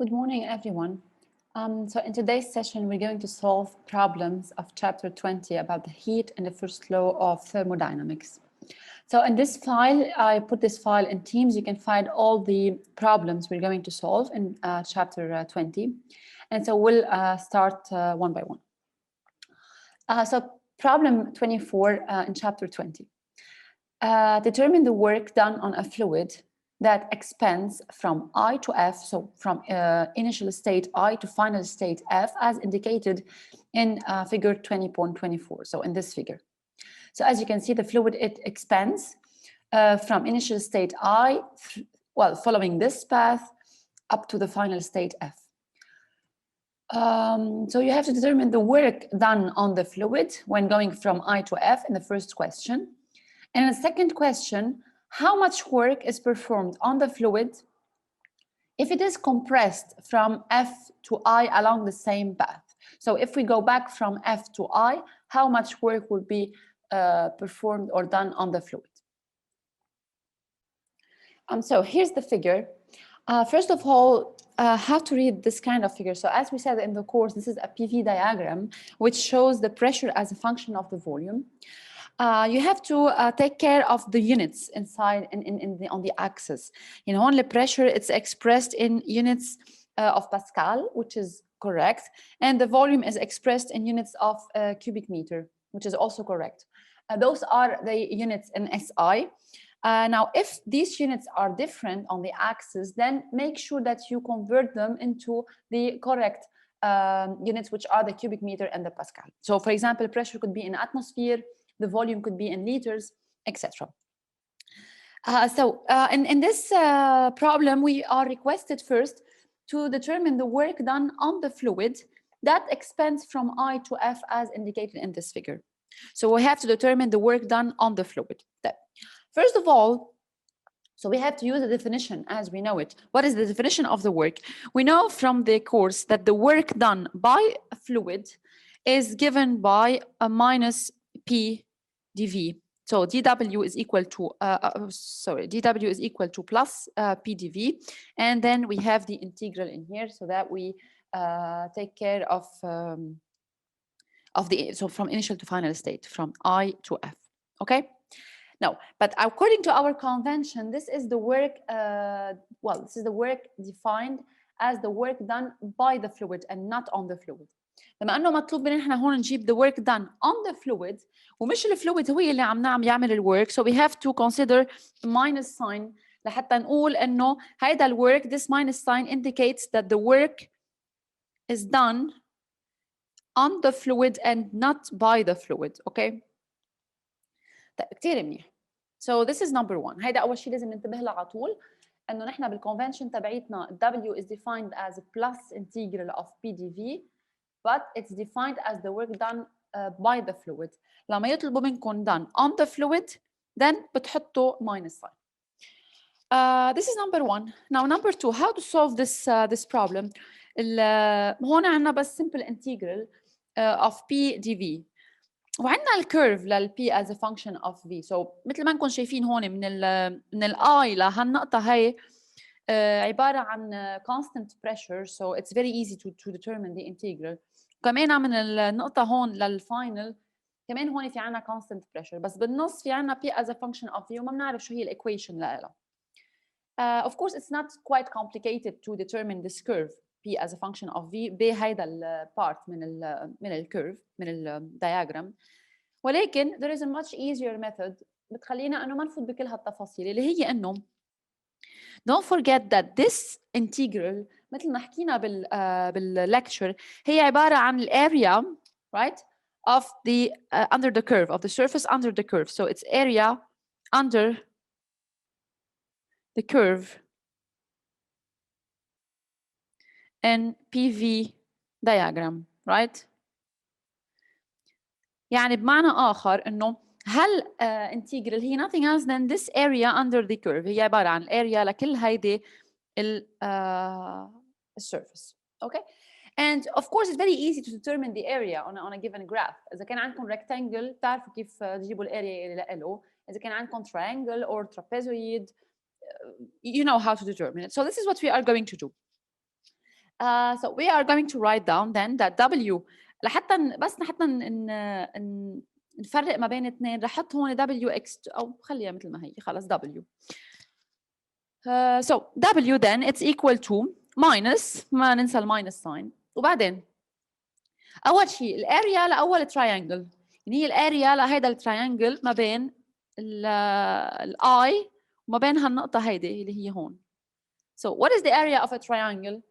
Good morning, everyone. So in today's session, we're going to solve problems of chapter 20 about the heat and the first law of thermodynamics. So in this file, I put this file in Teams. You can find all the problems we're going to solve in chapter 20. And so we'll start one by one. So problem 24 in chapter 20. Determine the work done on a fluid that expands from I to F, so from initial state I to final state F, as indicated in figure 20.24, so in this figure. So as you can see, the fluid, it expands from initial state I, following this path, up to the final state F. So you have to determine the work done on the fluid when going from I to F in the first question. And in the second question, how much work is performed on the fluid if it is compressed from F to I along the same path? So if we go back from F to I, how much work will be performed or done on the fluid? So here's the figure. First of all, how to read this kind of figure. So as we said in the course, this is a PV diagram, which shows the pressure as a function of the volume. You have to take care of the units inside on the axis. In only pressure, it's expressed in units of Pascal, which is correct. And the volume is expressed in units of cubic meter, which is also correct. Those are the units in SI. Now, if these units are different on the axis, then make sure that you convert them into the correct units, which are the cubic meter and the Pascal. So, for example, pressure could be in atmosphere, the volume could be in liters, etc. In this problem, we are requested first to determine the work done on the fluid that expands from I to F as indicated in this figure. So we have to determine the work done on the fluid. First of all, so we have to use the definition as we know it. What is the definition of the work? We know from the course that the work done by a fluid is given by a minus P dV. So dW is equal to dW is equal to plus P dV, and then we have the integral in here so that we take care of from initial to final state, from I to F. Okay. No, but according to our convention, this is the work. This is the work defined as the work done by the fluid and not on the fluid. لما انه مطلوب مننا احنا هون نجيب the work done on the fluid ومش الفلويد هو اللي عم يعمل الwork, so we have to consider minus sign لحتى نقول انه هيدا الwork, this minus sign indicates that the work is done on the fluid and not by the fluid. Okay. طيب كثير منيح. So this is number one. هيدا أول شيء لازم ننتبه له على طول إنه نحن بالconvention تبعيتنا W is defined as plus integral of P dV, but it's defined as the work done by the fluid. لما يطلبوا منكم done on the fluid, then بتحطوا minus sign. This is number one. Now number two, how to solve this problem? هون عندنا بس simple integral of P dV. وعندنا الكيرف للبي as a function of v. So مثل ما انكم شايفين هون من الاي لهالنقطه هي عباره عن constant pressure, so it's very easy to determine the integral. كمان من النقطه هون للفاينل كمان هون في عندنا constant pressure, بس بالنص في عندنا p as a function of v وما بنعرف شو هي الايكويشن لها. Of course it's not quite complicated to determine this curve p as a function of v بهيدا البارت من الكيرف من الدياجرام, ولكن there is a much easier method بتخلينا انه ما نفوت بكل هالتفاصيل اللي هي انه don't forget that this integral مثل ما حكينا بالlecture هي عباره عن الarea, right, of the under the curve, of the surface under the curve. So it's area under the curve in PV diagram, right? يعني بمعنى آخر إنه هل integral هي nothing else than this area under the curve. هي عبارة عن الاريا لكل هيدي surface. Okay? And of course it's very easy to determine the area on a given graph. إذا كان عندكم rectangle بتعرفوا كيف تجيبوا الاريا اللي له. إذا كان عندكم triangle or trapezoid, you know how to determine it. So this is what we are going to do. So we are going to write down then that W بس حتى نفرق ما بين اثنين رح احط هون WX او خليها مثل ما هي خلص W. So W then it's equal to minus ما ننسى الماينس ساين وبعدين اول شيء الاريا لاول تراينجل يعني هي الاريا لهيدا التراينجل ما بين الاي وما بين هالنقطه هيدي اللي هي هون. So what is the area of a triangle؟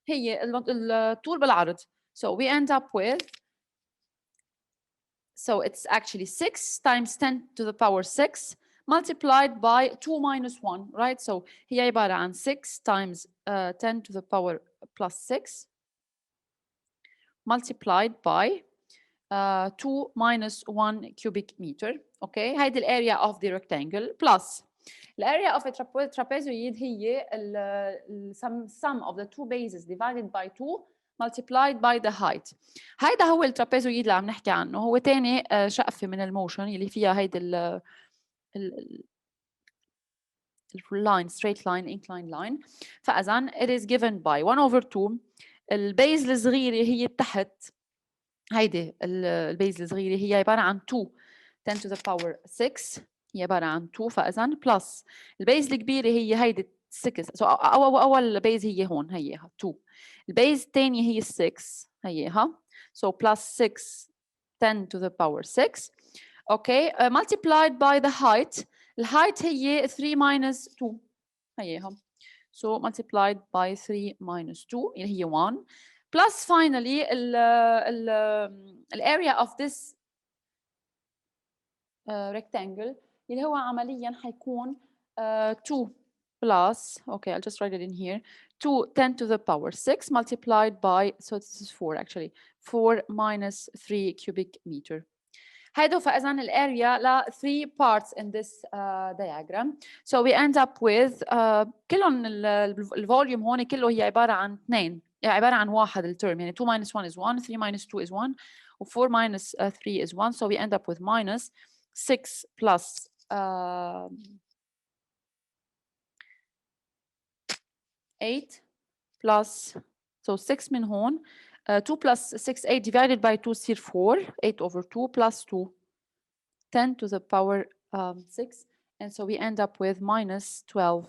هي الطول بالعرض. So we end up with, so it's actually 6 times 10 to the power 6 multiplied by 2 minus 1, right? So هي عبارة عن 6 times 10 to the power plus 6 multiplied by 2 minus 1 cubic meter. Okay, هيدي الاريا of the rectangle plus الاريا of a trapezoid هي sum of the two bases divided by 2 multiplied by the height. هيدا هو الترابيزويد اللي عم نحكي عنه، هو تاني شقفة من الموشن اللي فيها هيدي line straight line inclined line. فإذن it is given by 1 over 2 البيز الصغيرة هي تحت هيدي البيز الصغيرة هي عبارة عن 2 10 to the power 6 هي عبارة عن 2 فإذن بلس البيز الكبيرة هي هيدي 6 so أول بيز هي هون هيها 2 البيز الثانية هي 6 هيها so plus 6 10 to the power 6 okay multiplied by the height الهايت هي 3 minus 2 هيها so multiplied by 3 minus 2 اللي هي 1 plus finally الاريا of this rectangle اللي هو عمليا حيكون 2 plus okay I'll just write it in here 2 10 to the power 6 multiplied by so this is 4 actually 4 minus 3 cubic meter. هيدو فإذا الاريا ل 3 parts in this diagram. So we end up with كلهم الفوليوم هون كله هي عبارة عن 2 يعني عبارة عن واحد الترم يعني 2 minus 1 is 1 3 minus 2 is 1 و 4 minus 3 is 1 so we end up with minus 6 plus 8 plus so 6 من هون 2 plus 6 8 divided by 2 يصير 4 8 over 2 plus 2 10 to the power 6 and so we end up with minus 12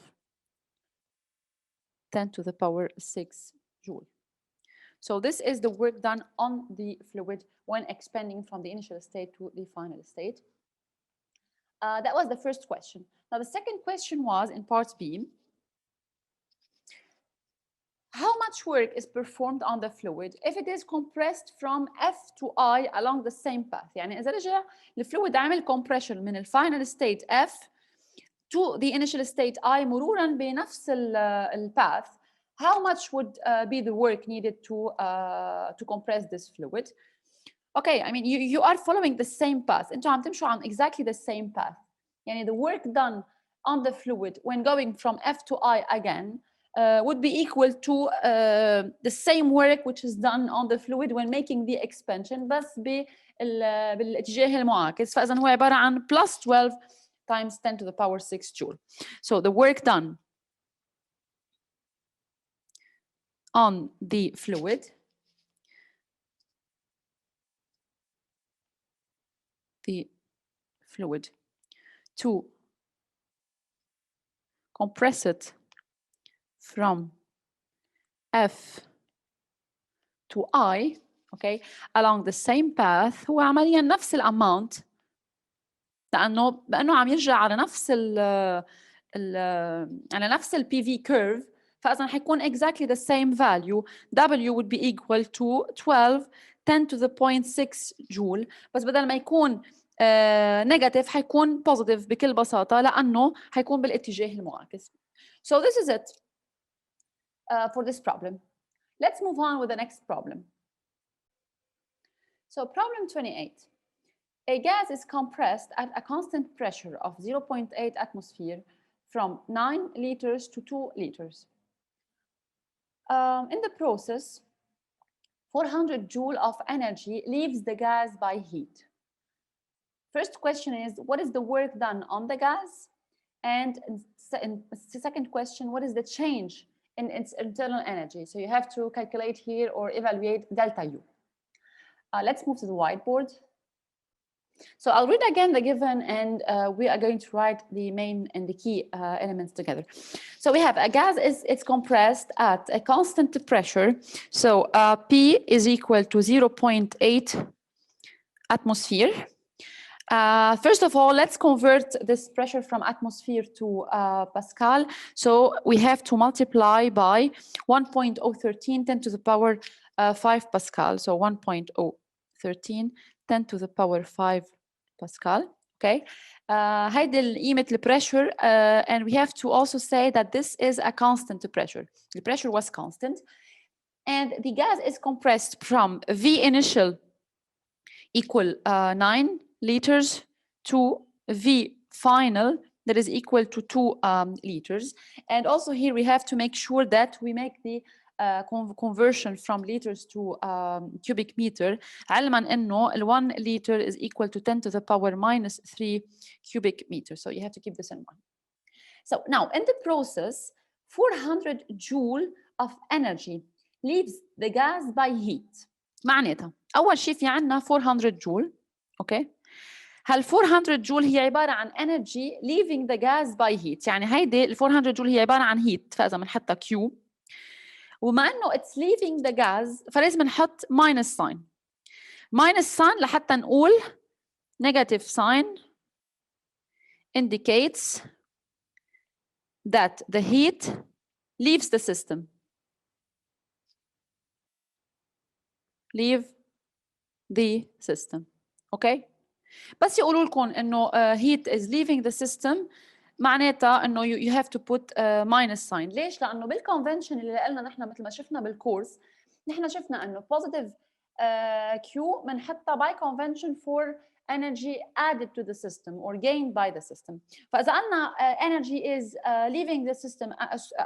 10 to the power 6 joule. So this is the work done on the fluid when expanding from the initial state to the final state. That was the first question. Now the second question was in part B. How much work is performed on the fluid if it is compressed from F to I along the same path؟ يعني إذا رجع الفلويد عمل compression من الفاينل state F to the initial state I مرورا بنفس الpath, how much would be the work needed to compress this fluid? Okay, I mean you are following the same path. أنتوا عم تمشوا عن exactly the same path. يعني the work done on the fluid when going from F to I again would be equal to the same work which is done on the fluid when making the expansion بس بالاتجاه المعاكس. فإذا هو عبارة عن plus 12 times 10 to the power 6 joule. So the work done on the fluid to compress it from F to I, okay, along the same path هو عمليا نفس الاماونت لانه عم يرجع على نفس على نفس ال PV curve فاذا حيكون exactly the same value. W would be equal to 12 10 to the 0.6 joule بس بدل ما يكون negative حيكون positive بكل بساطة لأنه حيكون بالاتجاه المعاكس. So this is it for this problem. Let's move on with the next problem. So problem 28. A gas is compressed at a constant pressure of 0.8 atmosphere from 9 liters to 2 liters. In the process, 400 joule of energy leaves the gas by heat. First question is, what is the work done on the gas? And second question, what is the change in its internal energy. So you have to calculate here or evaluate delta U. Let's move to the whiteboard. So I'll read again the given, and we are going to write the main and the key elements together. So we have a gas it's compressed at a constant pressure. So P is equal to 0.8 atmosphere. First of all, let's convert this pressure from atmosphere to Pascal. So we have to multiply by 1.013 10 to the power 5 Pascal. So 1.013 10 to the power 5 Pascal. Okay. هيدي قيمة البريشر, and we have to also say that this is a constant pressure. The pressure was constant, and the gas is compressed from V initial equal 9 liters to V final that is equal to 2 liters. And also here we have to make sure that we make the conversion from liters to cubic meter, علما انه 1 liter is equal to 10 to the power minus 3 cubic meter. So you have to keep this in mind. So now in the process, 400 joule of energy leaves the gas by heat. معناتها اول شيء في عندنا 400 جول. اوكي. هال 400 جول هي عباره عن energy leaving the gas by heat. يعني هيدي ال 400 جول هي عباره عن heat، فاذا بنحطها Q، وما انه it's leaving the gas فلازم نحط minus sign. minus sign لحتى نقول negative sign indicates that the heat leaves the system. Leave the system. Okay. بس يقولوا لكم انه heat is leaving the system معناتها انه you have to put minus sign. ليش؟ لانه بالconvention اللي قلنا نحن مثل ما شفنا بالكورس، نحن شفنا انه positive Q بنحطها by convention for energy added to the system or gained by the system. فاذا قلنا energy is leaving the system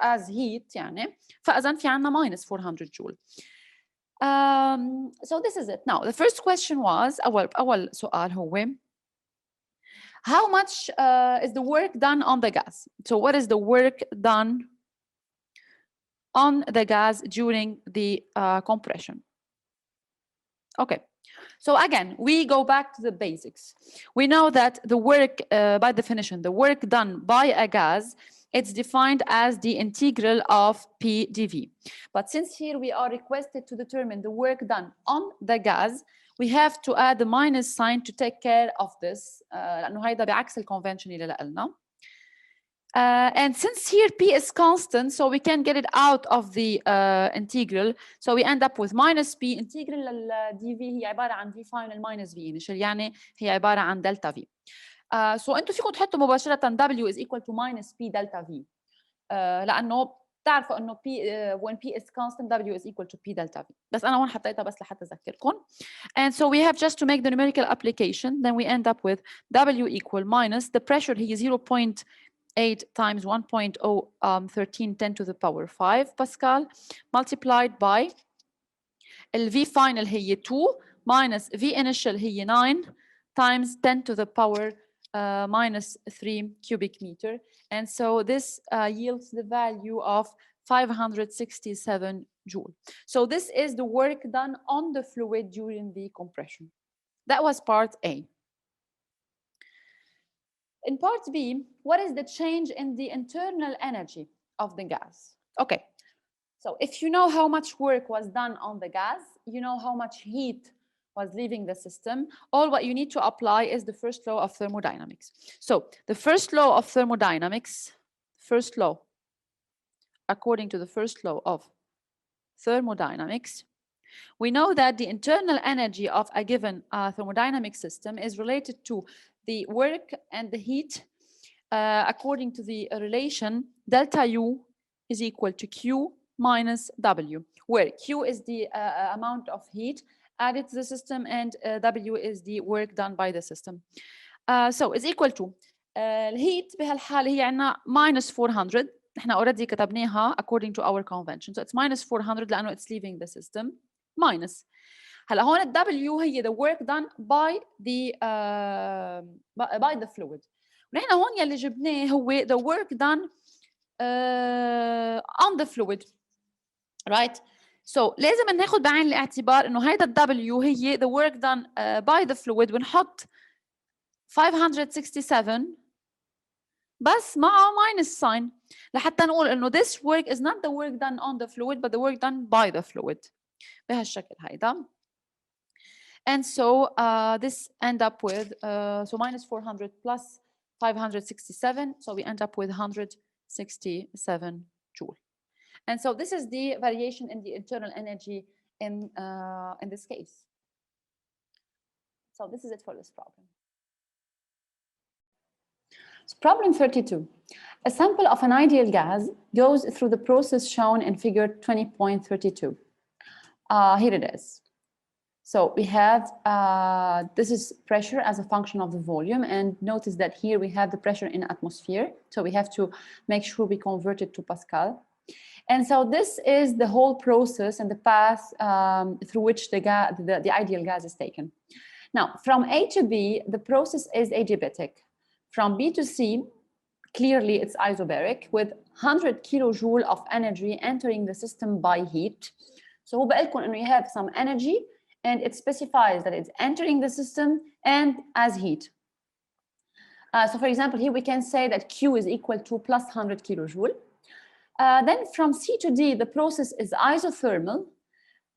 as heat يعني، فاذا في عندنا minus 400 joule. So this is it. Now the first question was أول سؤال هو how much is the work done on the gas? So what is the work done on the gas during the compression? Okay. So again, we go back to the basics. We know that the work, by definition, the work done by a gas, it's defined as the integral of P dV. But since here we are requested to determine the work done on the gas, we have to add the minus sign to take care of this. لأنه هيدا بعكس الconvention اللي قلنا. And since here P is constant, so we can get it out of the integral. So we end up with minus P integral dV هي عبارة عن V final minus V initial، يعني هي عبارة عن delta V. So أنتوا فيكم تحطوا مباشرة W is equal to minus P delta V. لأنه بتعرفوا إنه P when P is constant W is equal to P delta V. بس أنا هون حطيتها بس لحتى أذكركم. And so we have just to make the numerical application, then we end up with W equal minus the pressure هي 0.8 times 1.013 10 to the power 5 Pascal multiplied by V final هي 2 minus V initial هي 9 times 10 to the power minus 3 cubic meter. And so this yields the value of 567 joule. So this is the work done on the fluid during the compression. That was part A. In part B, what is the change in the internal energy of the gas? Okay, so if you know how much work was done on the gas, you know how much heat was leaving the system, all what you need to apply is the first law of thermodynamics. So the first law of thermodynamics, first law, according to the first law of thermodynamics, we know that the internal energy of a given thermodynamic system is related to the work and the heat according to the relation delta U is equal to Q minus W, where Q is the amount of heat added to the system and W is the work done by the system. So it's equal to الهيت بهالحالة هي عنا minus 400. احنا already كتبناها according to our convention. So it's minus 400 لأنه it's leaving the system. Minus. هلا هون ال W هي the work done by the fluid. ونحن هون يلي جبناه هو the work done on the fluid, right? So لازم ناخد بعين الاعتبار انه هيدا W هي the work done by the fluid، ونحط 567 بس مع minus sign لحتى نقول انه this work is not the work done on the fluid but the work done by the fluid بهالشكل هيدا. And so this end up with so minus 400 plus 567, so we end up with 167 joule. And so this is the variation in the internal energy in this case. So this is it for this problem. So problem 32. A sample of an ideal gas goes through the process shown in figure 20.32. Here it is. So we have, this is pressure as a function of the volume, and notice that here we have the pressure in atmosphere. So we have to make sure we convert it to Pascal. And so this is the whole process and the path through which the ideal gas is taken. Now, from A to B, the process is adiabatic. From B to C, clearly it's isobaric with 100 kilojoule of energy entering the system by heat. So هو بقول لكم إنه you have some energy and it specifies that it's entering the system and as heat. So for example, here we can say that Q is equal to plus 100 kilojoule. Then from C to D, the process is isothermal.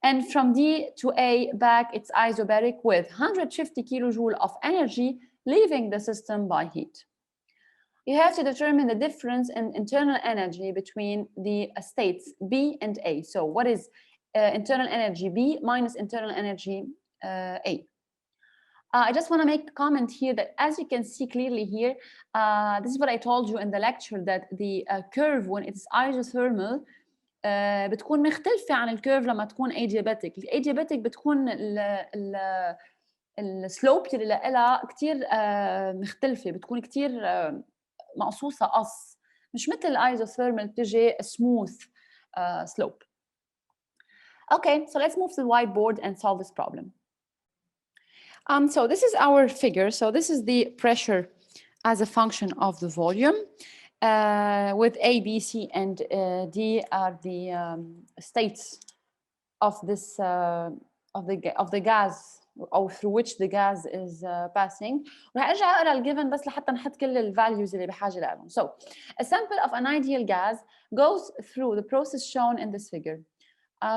And from D to A back, it's isobaric with 150 kilojoule of energy leaving the system by heat. You have to determine the difference in internal energy between the states B and A. So what is internal energy B minus internal energy A? I just want to make a comment here that as you can see clearly here, this is what I told you in the lecture, that the curve when it's isothermal بتكون مختلفة عن الكيرف لما تكون adiabatic. الadiabatic بتكون السلوب اللي لها كتير مختلفة، بتكون كتير مقصوصة قص، مش مثل الايزوثيرمال بتجي smooth slope. Okay, so let's move to the whiteboard and solve this problem. So this is our figure. So this is the pressure as a function of the volume. With A, B, C, and D are the states of this of the gas or through which the gas is passing. وراح ارجع اقرا الجيفن بس لحتى نحط كل الفاليوز اللي بحاجه لهم. So a sample of an ideal gas goes through the process shown in this figure.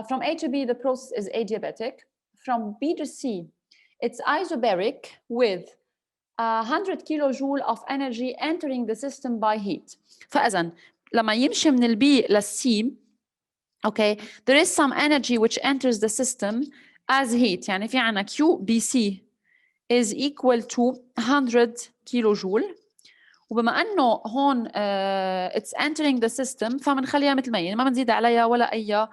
From A to B, the process is adiabatic. From B to C, it's isobaric with 100 kilojoule of energy entering the system by heat. فإذن لما يمشي من البي للسي, okay, there is some energy which enters the system as heat. يعني في عنا QBC is equal to 100 kilojoule. وبما أنه هون it's entering the system فمنخليها مثل ما هي، ما بنزيد عليها ولا أي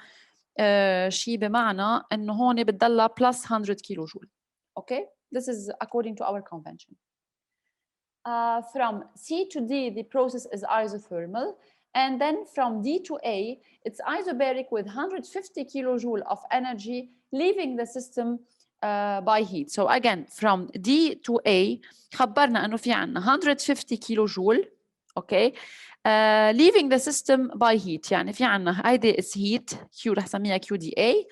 شيء، بمعنى أنه هون بتضلها plus 100 kilojoule. Okay, this is according to our convention. From C to D, the process is isothermal. And then from D to A, it's isobaric with 150 kilojoule of energy leaving the system by heat. So again, from D to A, خبرنا أنه في عنا 150 kilojoule, okay, leaving the system by heat. يعني في عنا هيدي is heat, Q رح سميها QDA.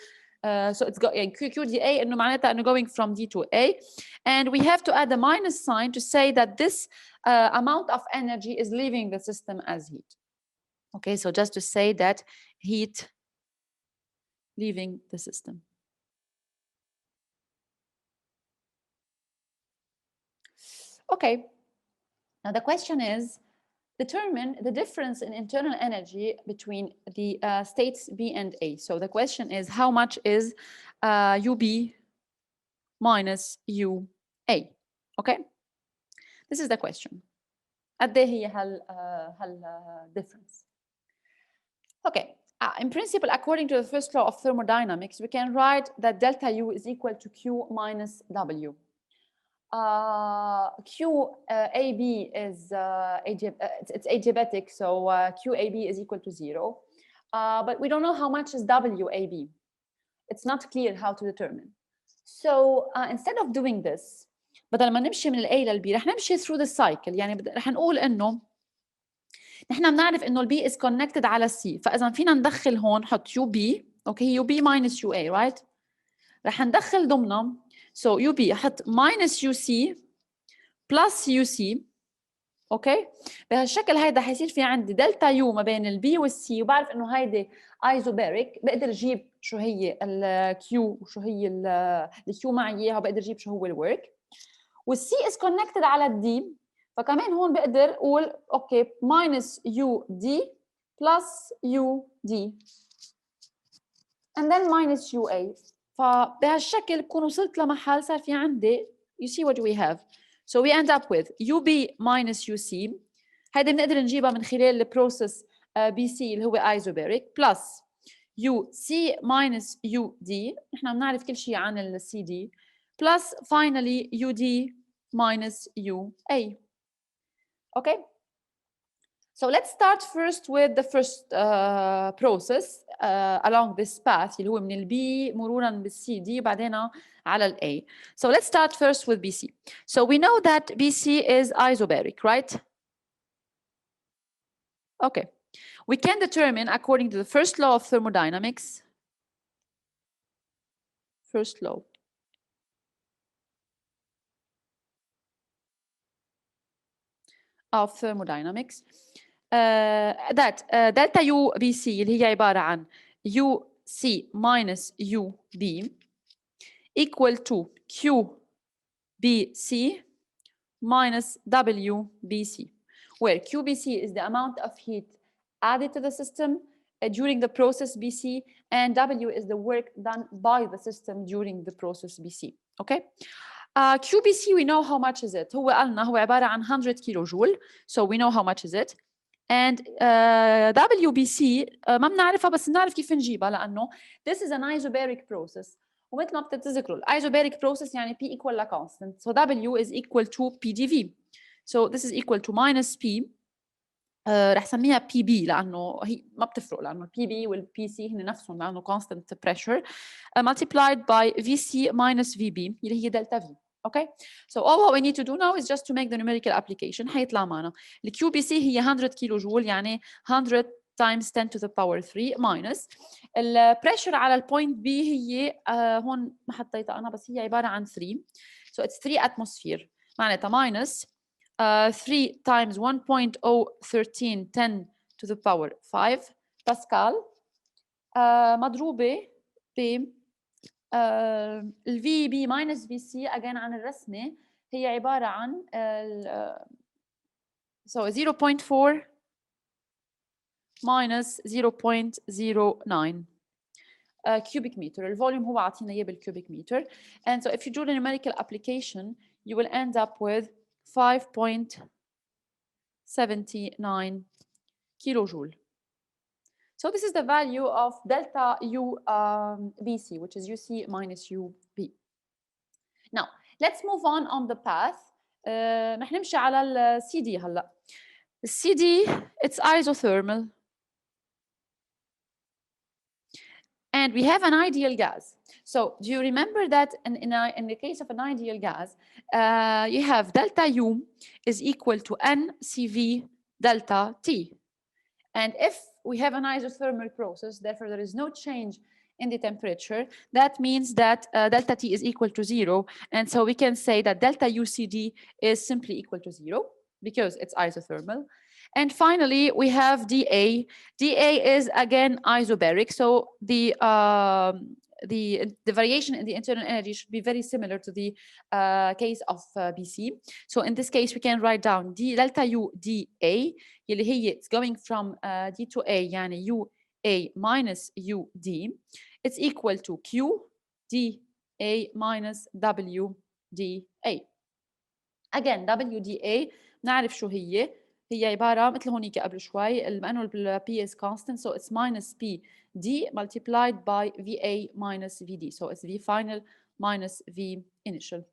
So it's going QDA إنه معناتها إنه going from D to A, and we have to add a minus sign to say that this amount of energy is leaving the system as heat. Okay, so just to say that heat leaving the system. Okay, now the question is, determine the difference in internal energy between the states B and A. So the question is, how much is UB minus UA? Okay, this is the question. قد ايه هي هال difference? Okay, in principle, according to the first law of thermodynamics, we can write that delta U is equal to Q minus W. QAB is it's adiabatic, so QAB is equal to 0. But we don't know how much is WAB. It's not clear how to determine. So instead of doing this, بدل ما نمشي من ال A لل B رح نمشي through the cycle. يعني رح نقول إنه نحن بنعرف انه البي is connected على السي، فاذا فينا ندخل هون نحط يو بي، اوكي، يو بي minus يو اي، رايت؟ رح ندخل ضمنها so يو بي احط minus يو سي plus يو سي، اوكي؟ بهالشكل هيدا حيصير في عندي دلتا يو ما بين البي والسي، وبعرف انه هيدي ايزوباريك، بقدر اجيب شو هي الكيو وشو هي الكيو معي اياها، وبقدر اجيب شو هو الورك. والسي از كونكتد على الدي، فكمان هون بقدر اقول اوكي minus يو دي plus يو دي and then minus يو اي. فبهالشكل بكون وصلت لمحل صار في عندي you see what we have. So we end up with UB minus UC. هيدا بنقدر نجيبها من خلال البروسيس BC اللي هو isobaric plus UC minus UD. نحن بنعرف كل شيء عن ال CD plus finally UD minus UA. Okay? So let's start first with the first process along this path اللي هو من ال B مرورا بال CD بعدين على ال A. So let's start first with BC. So we know that BC is isobaric, right? Okay. We can determine according to the first law of thermodynamics. First law. Of thermodynamics. That delta U BC اللي هي عبارة عن UC minus UB equal to QBC minus WBC, where QBC is the amount of heat added to the system during the process BC, and W is the work done by the system during the process BC. Okay? QBC, we know how much is it. هو قالنا هو عبارة عن 100 كيلو جول. So we know how much is it. And WBC ما بنعرفها بس بنعرف كيف نجيبها لأنه this is an isobaric process. ومثل ما بتتذكروا isobaric process يعني P equal ل constant. So W is equal to PDV. So this is equal to minus P. رح سميها PB لأنه هي ما بتفرق لأنه PB وال PC هن نفسهم لأنه constant pressure multiplied by VC minus VB اللي هي delta V. Okay, so all what we need to do now is just to make the numerical application. حيطلع معنا ال QBC هي 100 كيلو جول يعني 100 times 10 to the power 3 minus ال pressure على البوينت B هي هون ما حطيتها أنا بس هي عبارة عن 3 so it's 3 atmosphere معناتها minus 3 times 1.013 10 to the power 5 باسكال مضروبة ب ال VB minus VC again عن الرسمة هي عبارة عن so 0.4 minus 0.09 cubic meter. الفوليوم هو عطينا اياه بالcubic meter. And so if you do the numerical application you will end up with 5.79 kilojoule. So this is the value of delta U BC, which is UC minus UB. Now, let's move on the path. رح نمشي على ال CD هلا. The CD, it's isothermal. And we have an ideal gas. So do you remember that in the case of an ideal gas, you have delta U is equal to NCV delta T. And if we have an isothermal process, therefore there is no change in the temperature, that means that delta T is equal to 0. And so we can say that delta UCD is simply equal to 0 because it's isothermal. And finally, we have DA. DA is again isobaric. So the variation in the internal energy should be very similar to the case of BC. So in this case, we can write down D delta U DA. اللي هي it's going from D to A يعني UA minus UD. It's equal to Q DA minus WDA. Again, WDA نعرف شو هي. هي عبارة مثل هونيك قبل شوي لأنه ال P is constant, so it's minus PD multiplied by VA minus VD. So it's V final minus V initial.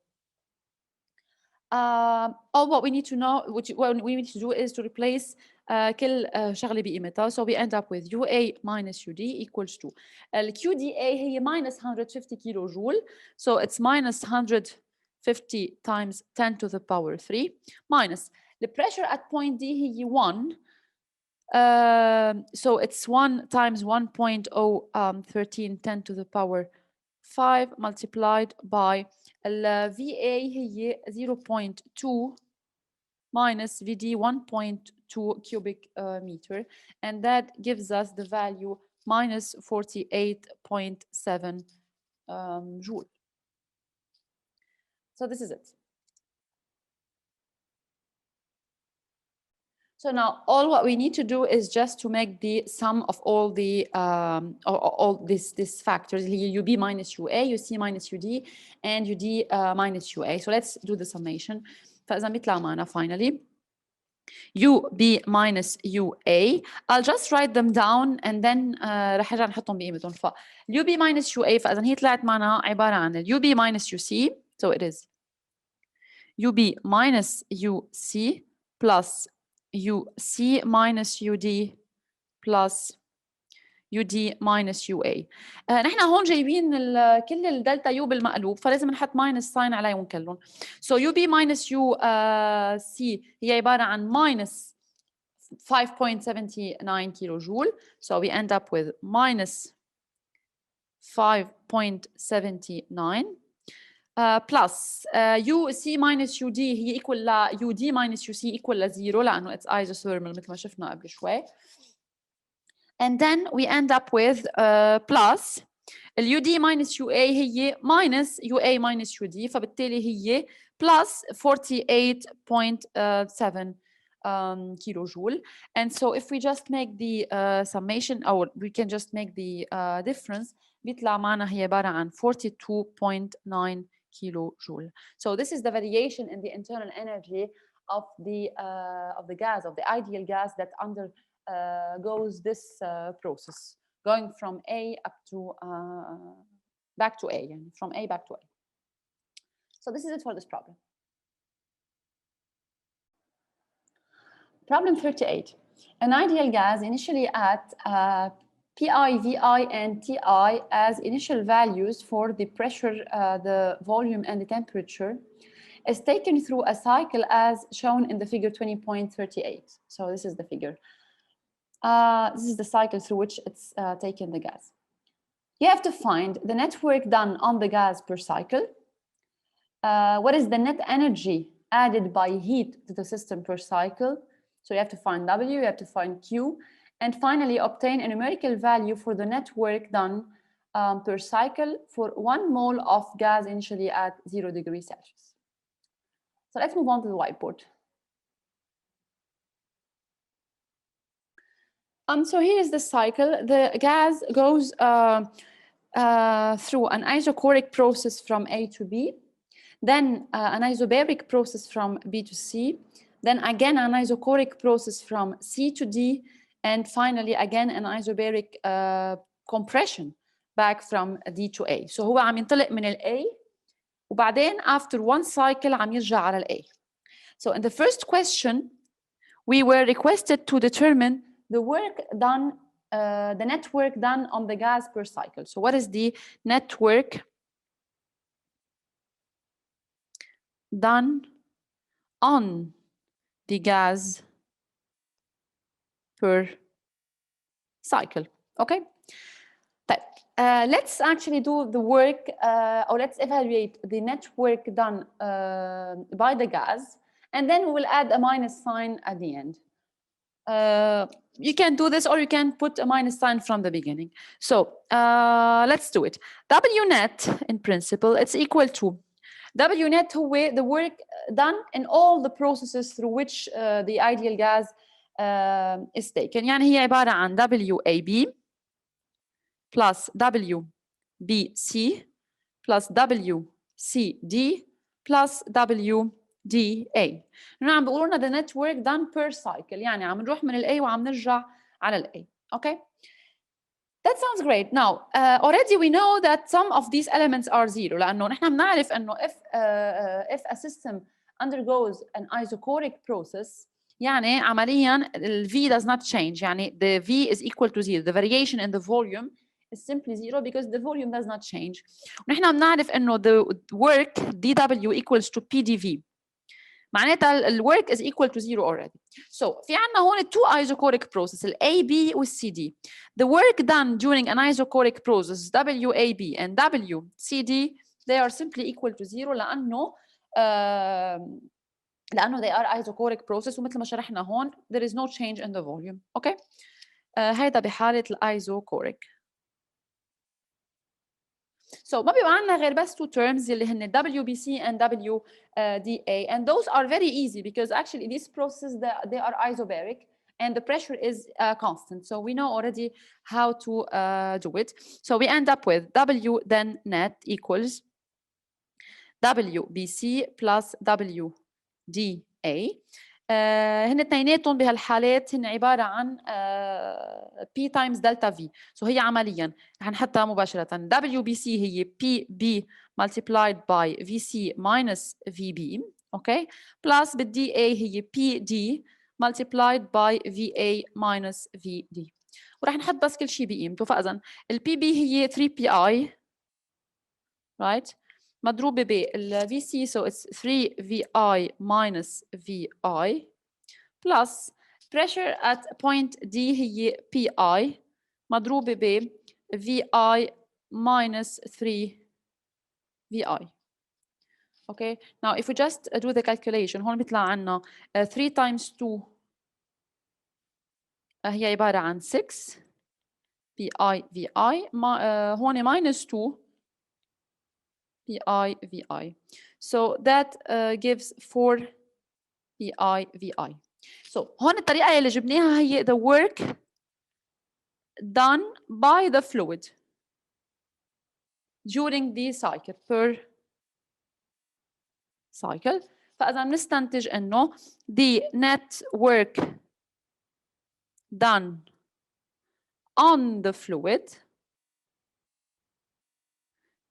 All what we need to know, what we need to do is to replace كل شغلة بقيمتها. So we end up with UA minus UD equals to QDA هي minus 150 كيلو جول. So it's minus 150 times 10 to the power 3 minus the pressure at point D هي 1 So it's 1 times 1.013 10 to the power 5 multiplied by VA هي 0.2 minus VD 1.2 cubic meter, and that gives us the value minus 48.7 joule. So this is it. So now all what we need to do is just to make the sum of all the all these factors, UB minus UA, UC minus UD, and UD minus UA. So let's do the summation. فإذا بيطلع معنا finally UB minus UA. I'll just write them down and then رح نرجع نحطهم بقيمتهم. ف UB minus UA فإذا هي طلعت معنا عبارة عن UB minus UC. So it is UB minus UC plus UC minus UD plus UD minus UA. نحن هون جايبين كل الدلتا يو بالمقلوب فلازم نحط ماينس ساين عليهم كلهم. So UB minus UC هي عبارة عن minus 5.79 كيلو جول. So we end up with minus 5.79 plus UC minus UD هي equal ل UD minus UC equal ل 0 لأنه it's isothermal مثل ما شفنا قبل شوي. And then we end up with plus UD minus UA هي minus UA minus UD فبالتالي هي plus 48.7 kilojoule. And so if we just make the summation, or we can just make the difference, بيطلع معنا هي عبارة عن 42.9 kilojoule. So this is the variation in the internal energy of the gas, of the ideal gas that goes this process, going from A up to back to A, and from A back to A. So this is it for this problem. Problem 38. An ideal gas initially at PI, VI, and TI as initial values for the pressure, the volume, and the temperature is taken through a cycle as shown in the figure 20.38. So this is the figure. This is the cycle through which it's taken the gas. You have to find the net work done on the gas per cycle. What is the net energy added by heat to the system per cycle? So you have to find W, you have to find Q, and finally obtain a numerical value for the net work done per cycle for 1 mole of gas initially at 0 degrees Celsius. So let's move on to the whiteboard. So here is the cycle. The gas goes through an isochoric process from A to B, then an isobaric process from B to C, then again an isochoric process from C to D, and finally again an isobaric compression back from D to A. So هو عم ينطلق من ال A وبعدين after one cycle عم يرجع على ال A. So in the first question we were requested to determine the work done, the net work done on the gas per cycle. So what is the net work done on the gas per cycle? Okay. Let's actually do the work, or let's evaluate the net work done by the gas, and then we will add a minus sign at the end. You can do this, or you can put a minus sign from the beginning. So let's do it. W net, in principle, it's equal to W net هو the work done in all the processes through which the ideal gas is taken. يعني هي عبارة عن WAB plus WBC plus WCD plus WDA. هنا عم بيقولوا لنا the net work done per cycle، يعني عم نروح من ال A وعم نرجع على ال A. Okay? That sounds great. Now, already we know that some of these elements are zero. لأنه نحن بنعرف إنه if a system undergoes an isochoric process يعني عملياً the V does not change. يعني the V is equal to zero. The variation in the volume is simply zero because the volume does not change. ونحن بنعرف إنه the work dW equals to PdV. معناتها ال work is equal to 0 already. So في عندنا هون two isochoric processes ال AB وال CD. The work done during an isochoric process WAB and WCD they are simply equal to 0 لأنه they are isochoric process ومثل ما شرحنا هون there is no change in the volume. Okay. هيدا بحالة الايزوكوريك. So ما بيبقى عندنا غير بس two terms اللي هن WBC and WDA and those are very easy because actually these processes they are isobaric and the pressure is constant. So we know already how to do it. So we end up with W then net equals WBC plus WDA. هن اثنيناتهم بهالحالات هن عباره عن P times delta V. So هي عمليا رح نحطها مباشره WBC هي PB multiplied by VC minus VB اوكي plus بالDA هي PD multiplied by VA minus VD ورح نحط بس كل شيء بقيمته. فاذا الPB هي 3PI right مضروبة بال VC so it's 3VI minus VI plus pressure at point D هي PI مضروبة ب VI minus 3VI. Okay, now if we just do the calculation هون بيطلع عنا 3 times 2 هي عبارة عن 6 PI VI هون minus 2 PI VI. So that gives 4 PI VI. So هون الطريقة اللي جبناها هي the work done by the fluid during the cycle per cycle. فإذا بنستنتج إنه the net work done on the fluid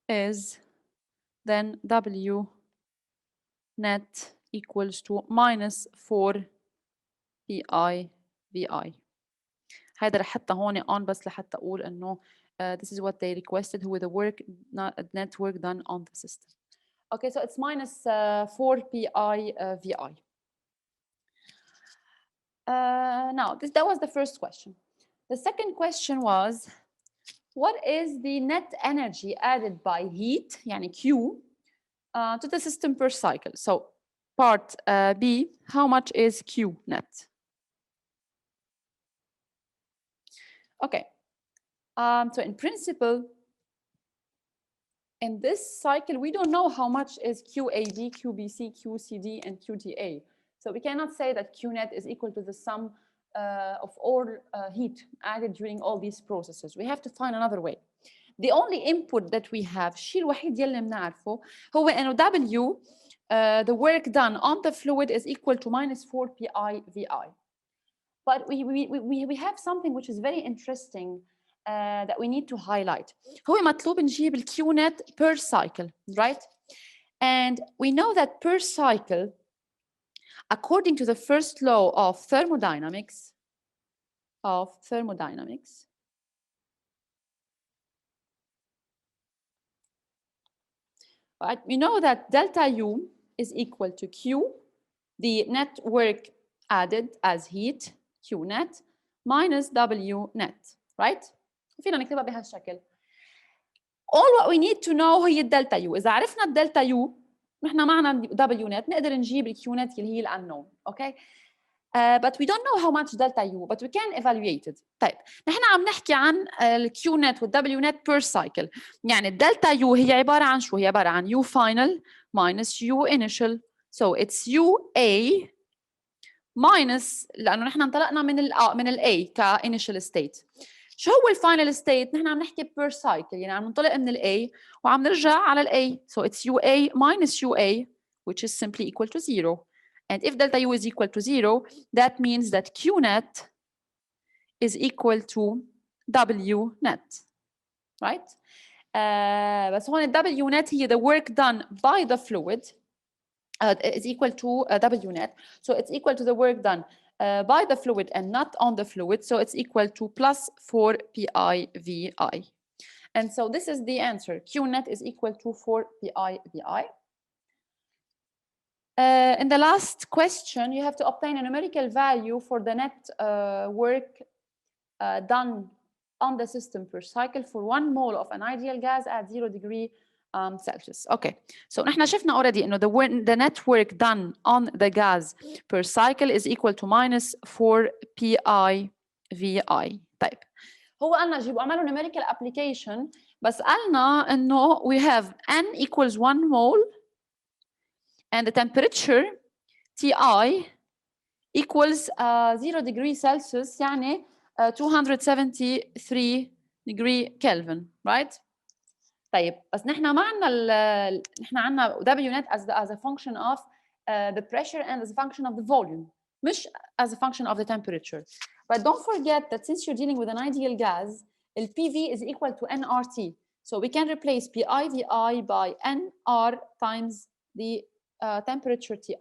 is then W net equals to minus 4 PI VI. هيدا رح حطها هون on بس لحتى أقول إنه this is what they requested هو the work net work done on the system. Okay, so it's minus 4 PI VI. Now that was the first question. The second question was what is the net energy added by heat يعني Q to the system per cycle. So part B, how much is Q net? Okay, so in principle, in this cycle, we don't know how much is QAD, QBC, QCD, and QTA. So we cannot say that Q net is equal to the sum of all heat added during all these processes. We have to find another way. The only input that we have, الشيء الوحيد يلي بنعرفه هو إنه W, the work done on the fluid is equal to minus 4 PI VI. But we have something which is very interesting that we need to highlight. هو مطلوب نجيب ال Q net per cycle, right? And we know that per cycle, according to the first law of thermodynamics, right? We know that delta U is equal to Q, the net work added as heat, Q net, minus W net, right? فينا نكتبها بهالشكل. All what we need to know هي الدلتا U. إذا عرفنا الدلتا U نحن معنا W net نقدر نجيب ال Q net اللي هي unknown, okay? But we don't know how much delta U, but we can evaluate it. طيب نحن عم نحكي عن ال Q net وال W net per cycle. يعني الدلتا U هي عبارة عن شو؟ هي عبارة عن U final minus U initial. So it's UA minus لأنه نحن انطلقنا من ال A ك initial state. شو هو الفاينل ستيت؟ نحن عم نحكي per cycle يعني عم ننطلق من ال A وعم نرجع على ال A. So it's UA minus UA which is simply equal to 0. And if delta U is equal to 0, that means that Q net is equal to W net, right? بس هون W net هي the work done by the fluid is equal to W net. So it's equal to the work done by the fluid and not on the fluid. So it's equal to plus 4 PI VI. And so this is the answer. Q net is equal to 4 PI VI. In the last question, you have to obtain a numerical value for the net work done on the system per cycle for 1 mole of an ideal gas at 0 degree Celsius. Okay, so نحن شفنا already إنه the net work done on the gas per cycle is equal to minus 4 pi VI. طيب هو قالنا جيبوا اعملوا numerical application بس قالنا إنه we have n equals 1 mole and the temperature Ti equals 0 degree Celsius يعني 273 degree Kelvin, right? طيب بس نحن ما عندنا نحن عندنا W net as a function of the pressure and as a function of the volume مش as a function of the temperature. But don't forget that since you're dealing with an ideal gas, the PV is equal to nRT. So we can replace PI VI by nR times the temperature Ti.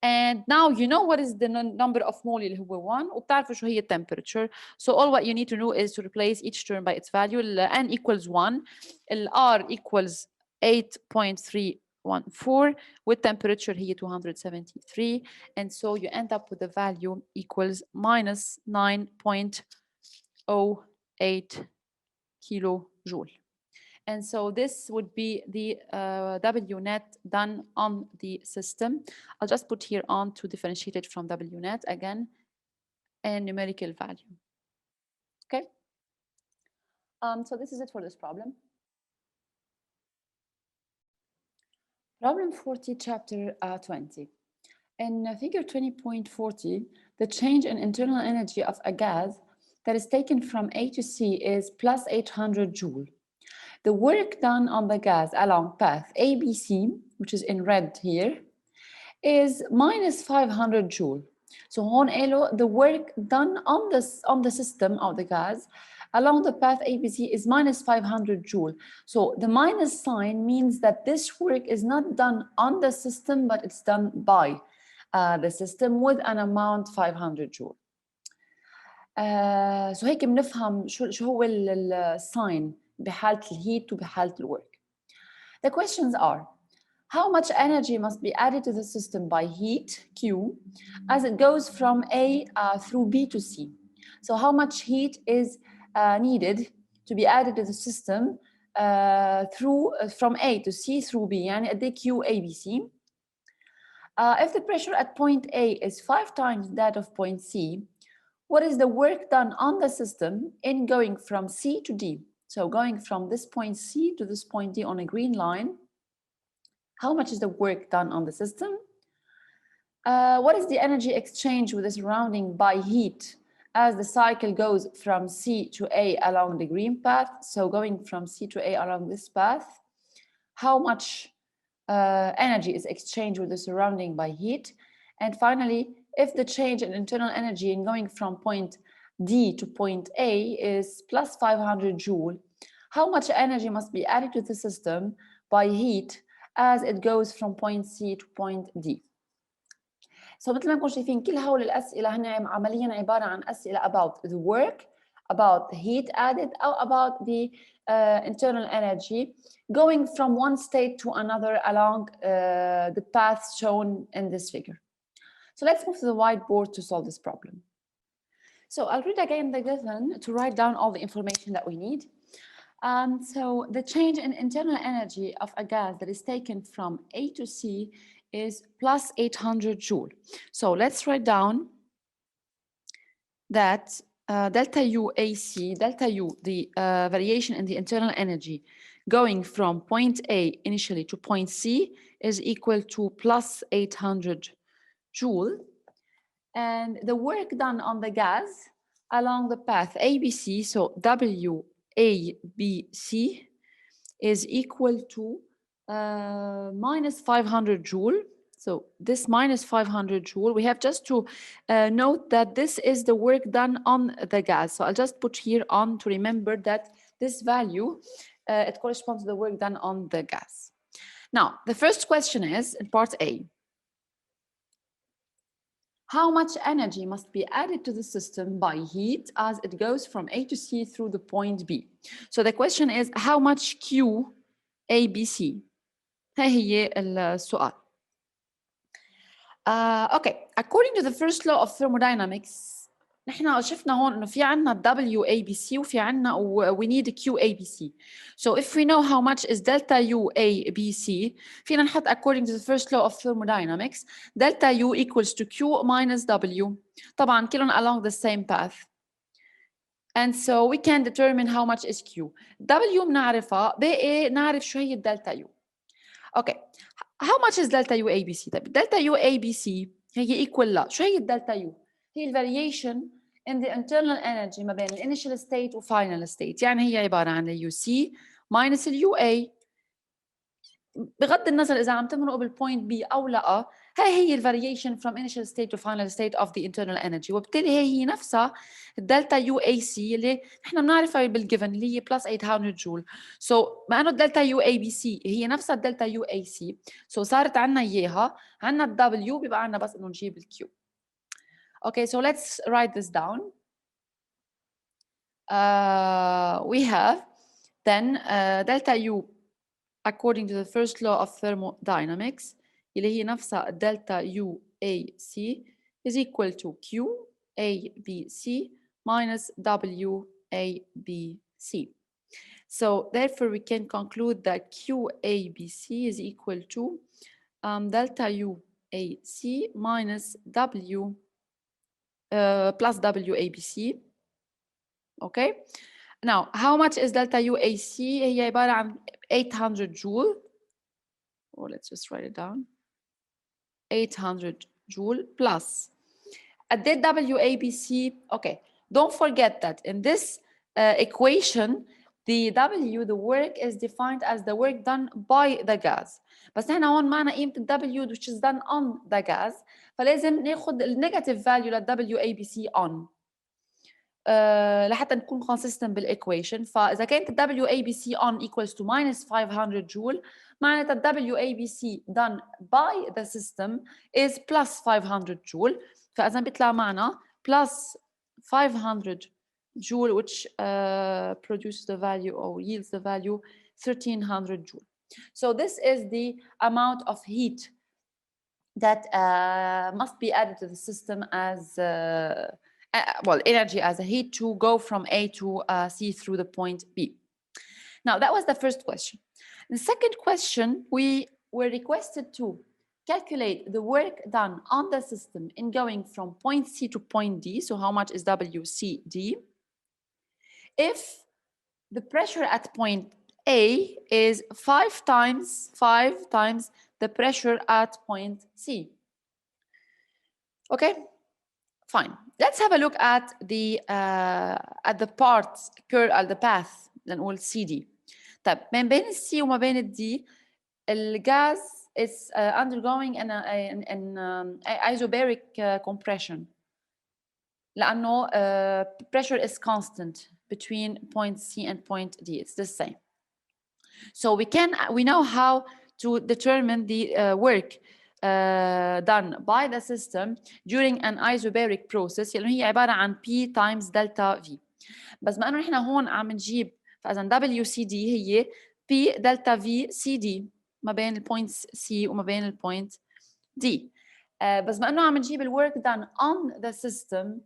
And now you know what is the number of mole اللي هو 1 وبتعرفوا شو هي temperature. So all what you need to know is to replace each term by its value. N equals 1, R equals 8.314 with temperature هي 273, and so you end up with the value equals minus 9.08 kilojoule. And so this would be the W net done on the system. I'll just put here on to differentiate it from W net again, a numerical value. Okay. So this is it for this problem. Problem 40, chapter 20. In figure 20.40, the change in internal energy of a gas that is taken from A to C is plus 800 joule. The work done on the gas along path ABC, which is in red here, is minus 500 joule. So هون قالوا the work done on the system of the gas along the path ABC is minus 500 joule. So the minus sign means that this work is not done on the system, but it's done by the system with an amount 500 joule. So هيك بنفهم شو هو الساين بحالة الهيت وبحالة الwork. The questions are, how much energy must be added to the system by heat, Q, as it goes from A through B to C? So how much heat is needed to be added to the system from A to C through B, يعني قد إيه Q ABC. If the pressure at point A is 5 times that of point C, what is the work done on the system in going from C to D? So going from this point C to this point D on a green line, how much is the work done on the system? What is the energy exchange with the surrounding by heat as the cycle goes from C to A along the green path? So going from C to A along this path, how much energy is exchanged with the surrounding by heat? And finally, if the change in internal energy in going from point D to point A is plus 500 joule, how much energy must be added to the system by heat as it goes from point C to point D? So مثل ما نكون شايفين كل هول الأسئلة هن عملياً عبارة عن أسئلة about the work, about the heat added, or about the internal energy going from one state to another along the path shown in this figure. So let's move to the whiteboard to solve this problem. So I'll read again the given to write down all the information that we need. So the change in internal energy of a gas that is taken from A to C is plus 800 joule. So let's write down that delta U AC, delta U, the variation in the internal energy going from point A initially to point C is equal to plus 800 joule. And the work done on the gas along the path ABC, so WABC, is equal to minus 500 joule. So this minus 500 joule, we have just to note that this is the work done on the gas. So I'll just put here on to remember that this value, it corresponds to the work done on the gas. Now, the first question is in part A. How much energy must be added to the system by heat as it goes from A to C through the point B? So the question is how much Q ABC? هي السؤال. Okay, according to the first law of thermodynamics نحن شفنا هون انه في عنا WABC وفي عنا we need QABC. So if we know how much is delta UABC فينا نحط according to the first law of thermodynamics delta U equals to Q minus W. طبعا كلهم along the same path. And so we can determine how much is Q. W بنعرفها باقي نعرف شو هي الدلتا U. Okay. How much is delta UABC؟ طيب delta UABC هي equal لا شو هي الدلتا U؟ هي ال variation in the internal energy ما بين ال initial state و final state. يعني هي عبارة عن ال UC minus ال UA. بغض النظر إذا عم تمرق بالpoint B أو لا هي ال variation from initial state to final state of the internal energy. وبالتالي هي نفسها الدلتا UAC اللي نحن بنعرفها بالجيفن اللي هي plus 800 جول. So مع انه الدلتا UABC هي نفسها الدلتا UAC so صارت عنا اياها عنا الW بيبقى عنا بس انه نجيب الQ. Okay, so let's write this down. We have then delta U according to the first law of thermodynamics اللي هي نفسها delta UAC is equal to QABC minus WABC. So therefore we can conclude that QABC is equal to delta UAC minus W plus WABC. Okay. Now how much is delta UAC؟ هي عبارة عن 800 joule. Or let's just write it down. 800 joule plus at the WABC. Okay, don't forget that in this equation the W, the work is defined as the work done by the gas. بس نحن هون معنا قيمة ال W which is done on the gas فلازم ناخد ال negative value لل WABC on لحتى نكون consistent بالايكويشن. فإذا كانت ال WABC on equals to minus 500 joule معناتها ال WABC done by the system is plus 500 joule. فإذا بيطلع معنا plus 500 joule which produces the value or yields the value 1300 joule. So this is the amount of heat that must be added to the system as well, energy as a heat to go from A to C through the point B. Now that was the first question. The second question, we were requested to calculate the work done on the system in going from point C to point D. So how much is WCD? If the pressure at point A is 5 times the pressure at point C. Okay, fine. Let's have a look at the parts curve at the path لنقول CD. طيب ما بين الC وما بين الD الغاز is undergoing an isobaric compression لأنه pressure is constant between point C and point D. It's the same. So we know how to determine the work done by the system during an isobaric process اللي هي عبارة عن P times delta V. بس ما انه نحن هون عم نجيب فاذا WCD هي P delta V CD ما بين البوينت C وما بين البوينت D. بس ما انه عم نجيب الwork done on the system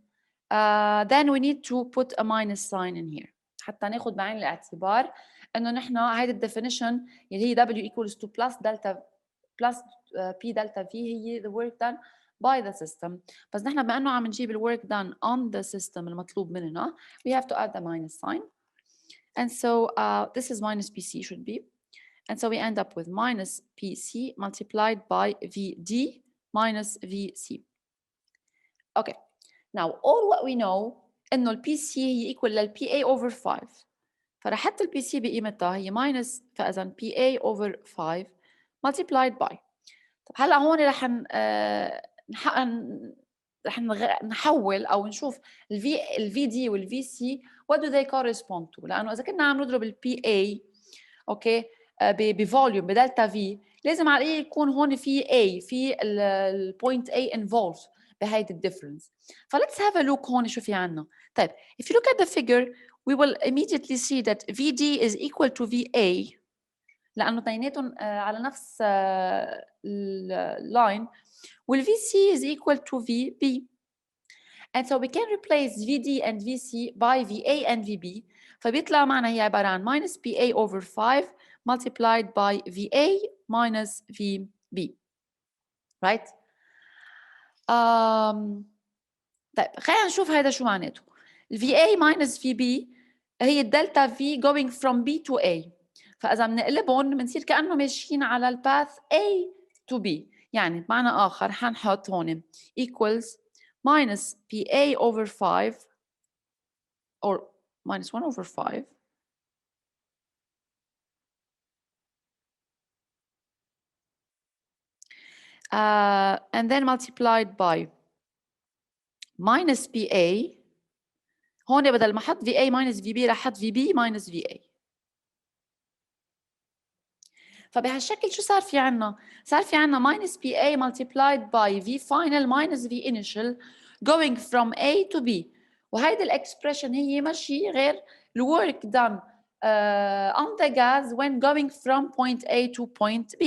then we need to put a minus sign in here حتى ناخذ بعين الاعتبار انه نحن هيدي الديفينيشن اللي هي W equals to plus delta plus P delta V هي the work done by the system. بس نحن بما انه عم نجيب ال work done on the system المطلوب مننا we have to add the minus sign. And so this is minus PC should be. And so we end up with minus PC multiplied by VD minus VC. Okay. Now all what we know انه ال PC هي equal لل PA over 5. فرح احط ال PC بقيمتها هي minus فاذا PA over 5 multiplied by. طب هلا هون رح نحول او نشوف ال VD وال VC what do they correspond to لانه اذا كنا عم نضرب ال PA اوكي بفوليوم بدلتا V لازم على الاقل يكون هون في A في البوينت A involved بهيدي الديفرنس. فليتس هاف ا لوك هون شو في عنا. طيب if you look at the figure we will immediately see that VD is equal to VA لانه اثنيناتهم على نفس اللاين Well, VC is equal to VB. And so we can replace VD and VC by VA and VB. فبيطلع معنا هي عبارة عن minus PA over 5 multiplied by VA minus VB. Right? طيب خلينا نشوف هذا شو معناته. VA minus VB هي الدلتا V going from B to A. فإذا بنقلبهم بنصير كأنه ماشيين على الباث A to B. يعني بمعنى آخر حنحط هون equals minus PA over 5 or minus 1 over 5 and then multiplied by minus PA. هون بدل ما احط VA minus VB رح احط VB minus VA. فبهالشكل شو صار في عنا؟ صار في عنا minus PA multiplied by V final minus V initial going from A to B. وهيدي الإكسبريشن هي ماشي غير the work done on the gas when going from point A to point B.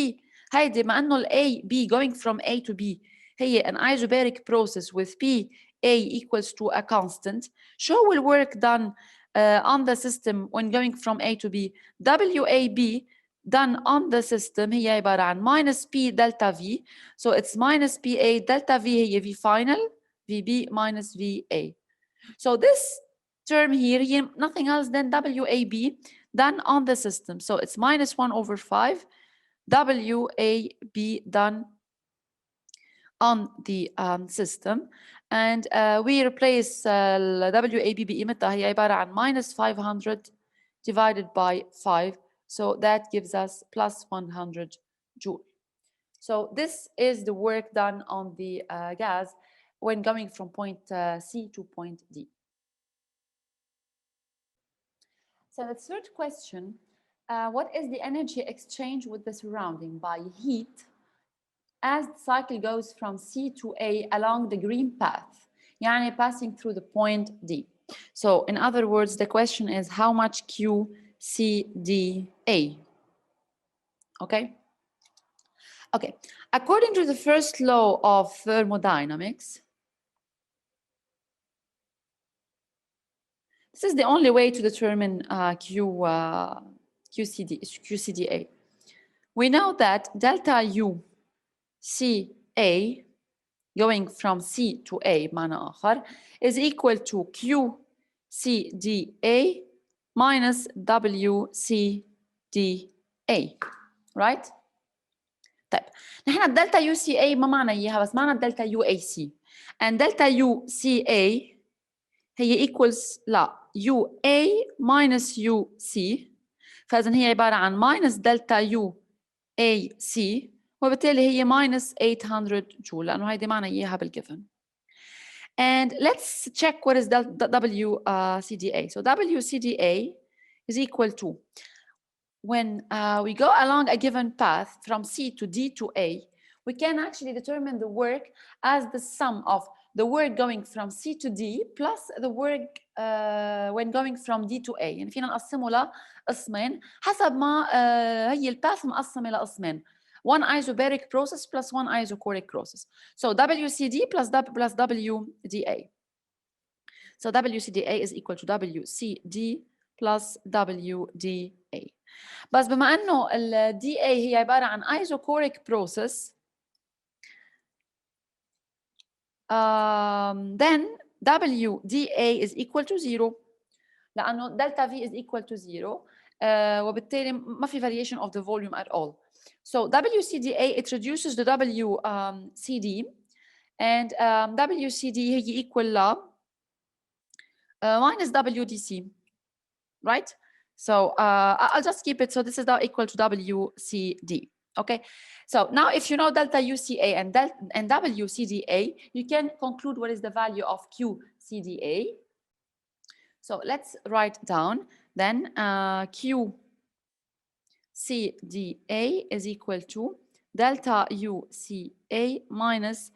هيدي مع إنه ال A B going from A to B هي an isobaric process with P A equals to a constant. Show will work done on the system when going from A to B. WAB done on the system هي عبارة عن minus P delta V. So it's minus PA delta V هي V final VB minus VA. So this term here is nothing else than WAB done on the system. So it's minus 1 over 5 WAB done on the system. And we replace WAB بقيمتها هي عبارة عن minus 500 divided by 5. So that gives us plus 100 joule. So this is the work done on the gas when going from point C to point D. So the third question, what is the energy exchange with the surrounding by heat as the cycle goes from C to A along the green path, يعني passing through the point D. So in other words, the question is how much QCDA? Okay? Okay. According to the first law of thermodynamics, this is the only way to determine QCDA. We know that delta U CA going from C to A بمعنى آخر is equal to QCDA minus WCDA. Right? طيب نحن الدلتا UCA ما معنى إياها بس معنى الدلتا UAC and delta UCA هي equals لا UA minus UC فإذا هي عبارة عن minus delta UAC وبالتالي هي minus 800 جول لأنه هيدي معنى إياها بالgiven. And let's check what is WCDA. So WCDA is equal to when we go along a given path from C to D to A, we can actually determine the work as the sum of the work going from C to D plus the work when going from D to A. يعني فينا نقسمه لقسمين حسب ما هي الباث مقسمة لقسمين. One isobaric process plus one isochoric process. So WCD plus WDA. So WCDA is equal to WCD plus WDA. بس بما انه ال DA هي عبارة عن isochoric process, then WDA is equal to 0 لأنه delta V is equal to 0 وبالتالي ما في variation of the volume at all. So WCDA it reduces the WCD and WCD هي equal ل minus WDC, right? So I'll just keep it. So this is now equal to WCD. Okay. So now if you know delta UCA and WCDA, you can conclude what is the value of QCDA. So let's write down then QCDA is equal to delta UCA minus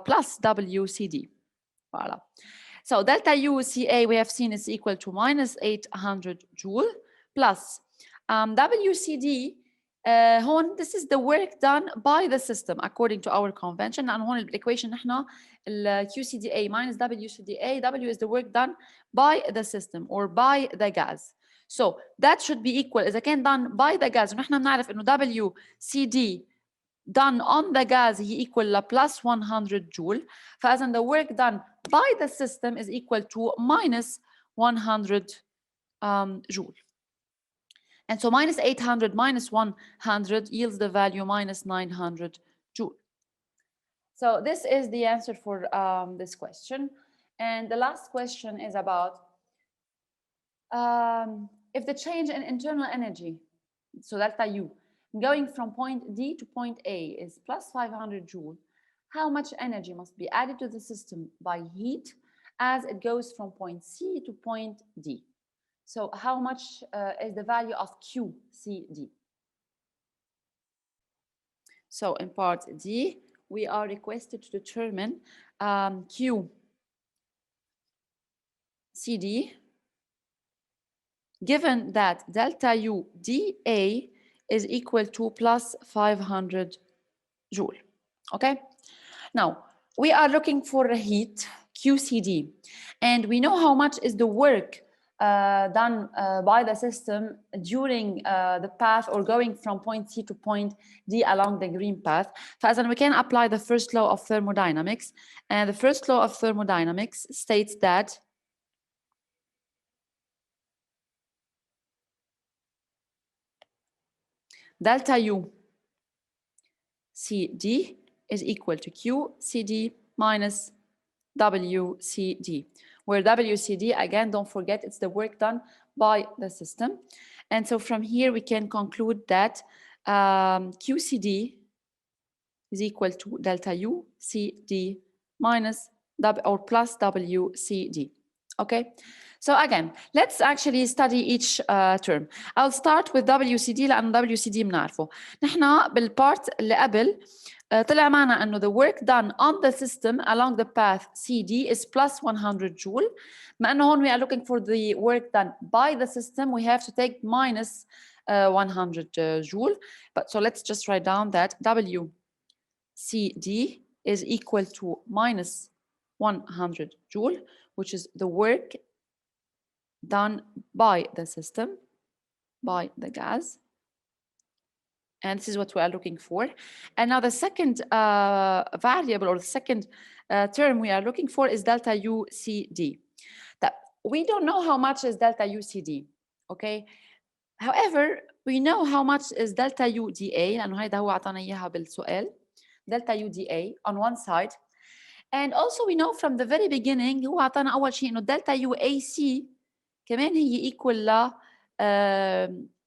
plus WCD. Voila. So delta UCA we have seen is equal to minus 800 joule plus WCD هون this is the work done by the system according to our convention. لأن هون بالإيكويشن نحن ال QCDA minus WCDA, W is the work done by the system or by the gas. So that should be equal إذا كان done by the gas ونحن بنعرف إنه WCD done on the gas هي equal ل plus 100 joule. فإذا the work done by the system is equal to minus 100 joule. And so minus 800 minus 100 yields the value minus 900 joule. So this is the answer for this question. And the last question is about if the change in internal energy, so delta U, going from point D to point A is plus 500 joule, how much energy must be added to the system by heat as it goes from point C to point D? So how much is the value of QCD? So in part D, we are requested to determine QCD given that delta U dA is equal to plus 500 joule. Okay? Now, we are looking for a heat, QCD, and we know how much is the work done by the system during the path or going from point C to point D along the green path. فإذا we can apply the first law of thermodynamics. And the first law of thermodynamics states that delta U CD is equal to QCD minus WCD, where WCD, again, don't forget, it's the work done by the system. And so from here, we can conclude that QCD is equal to delta U CD minus or plus WCD. Okay, so again, let's actually study each term. I'll start with WCD لأن WCD بنعرفه. نحن بالبارت اللي قبل طلع معنا انه the work done on the system along the path CD is plus 100 joule. مع انه هون we are looking for the work done by the system, we have to take minus 100 joule. But so let's just write down that WCD is equal to minus 100 joule, which is the work done by the system, by the gas. And this is what we are looking for. And now the second variable or the second term we are looking for is delta UCD. That we don't know how much is delta UCD, okay? However, we know how much is delta UDA لأنه هيدا هو عطانا إياها بالسؤال. Delta UDA on one side. And also we know from the very beginning هو عطانا أول شيء إنه delta UAC كمان هي equal ل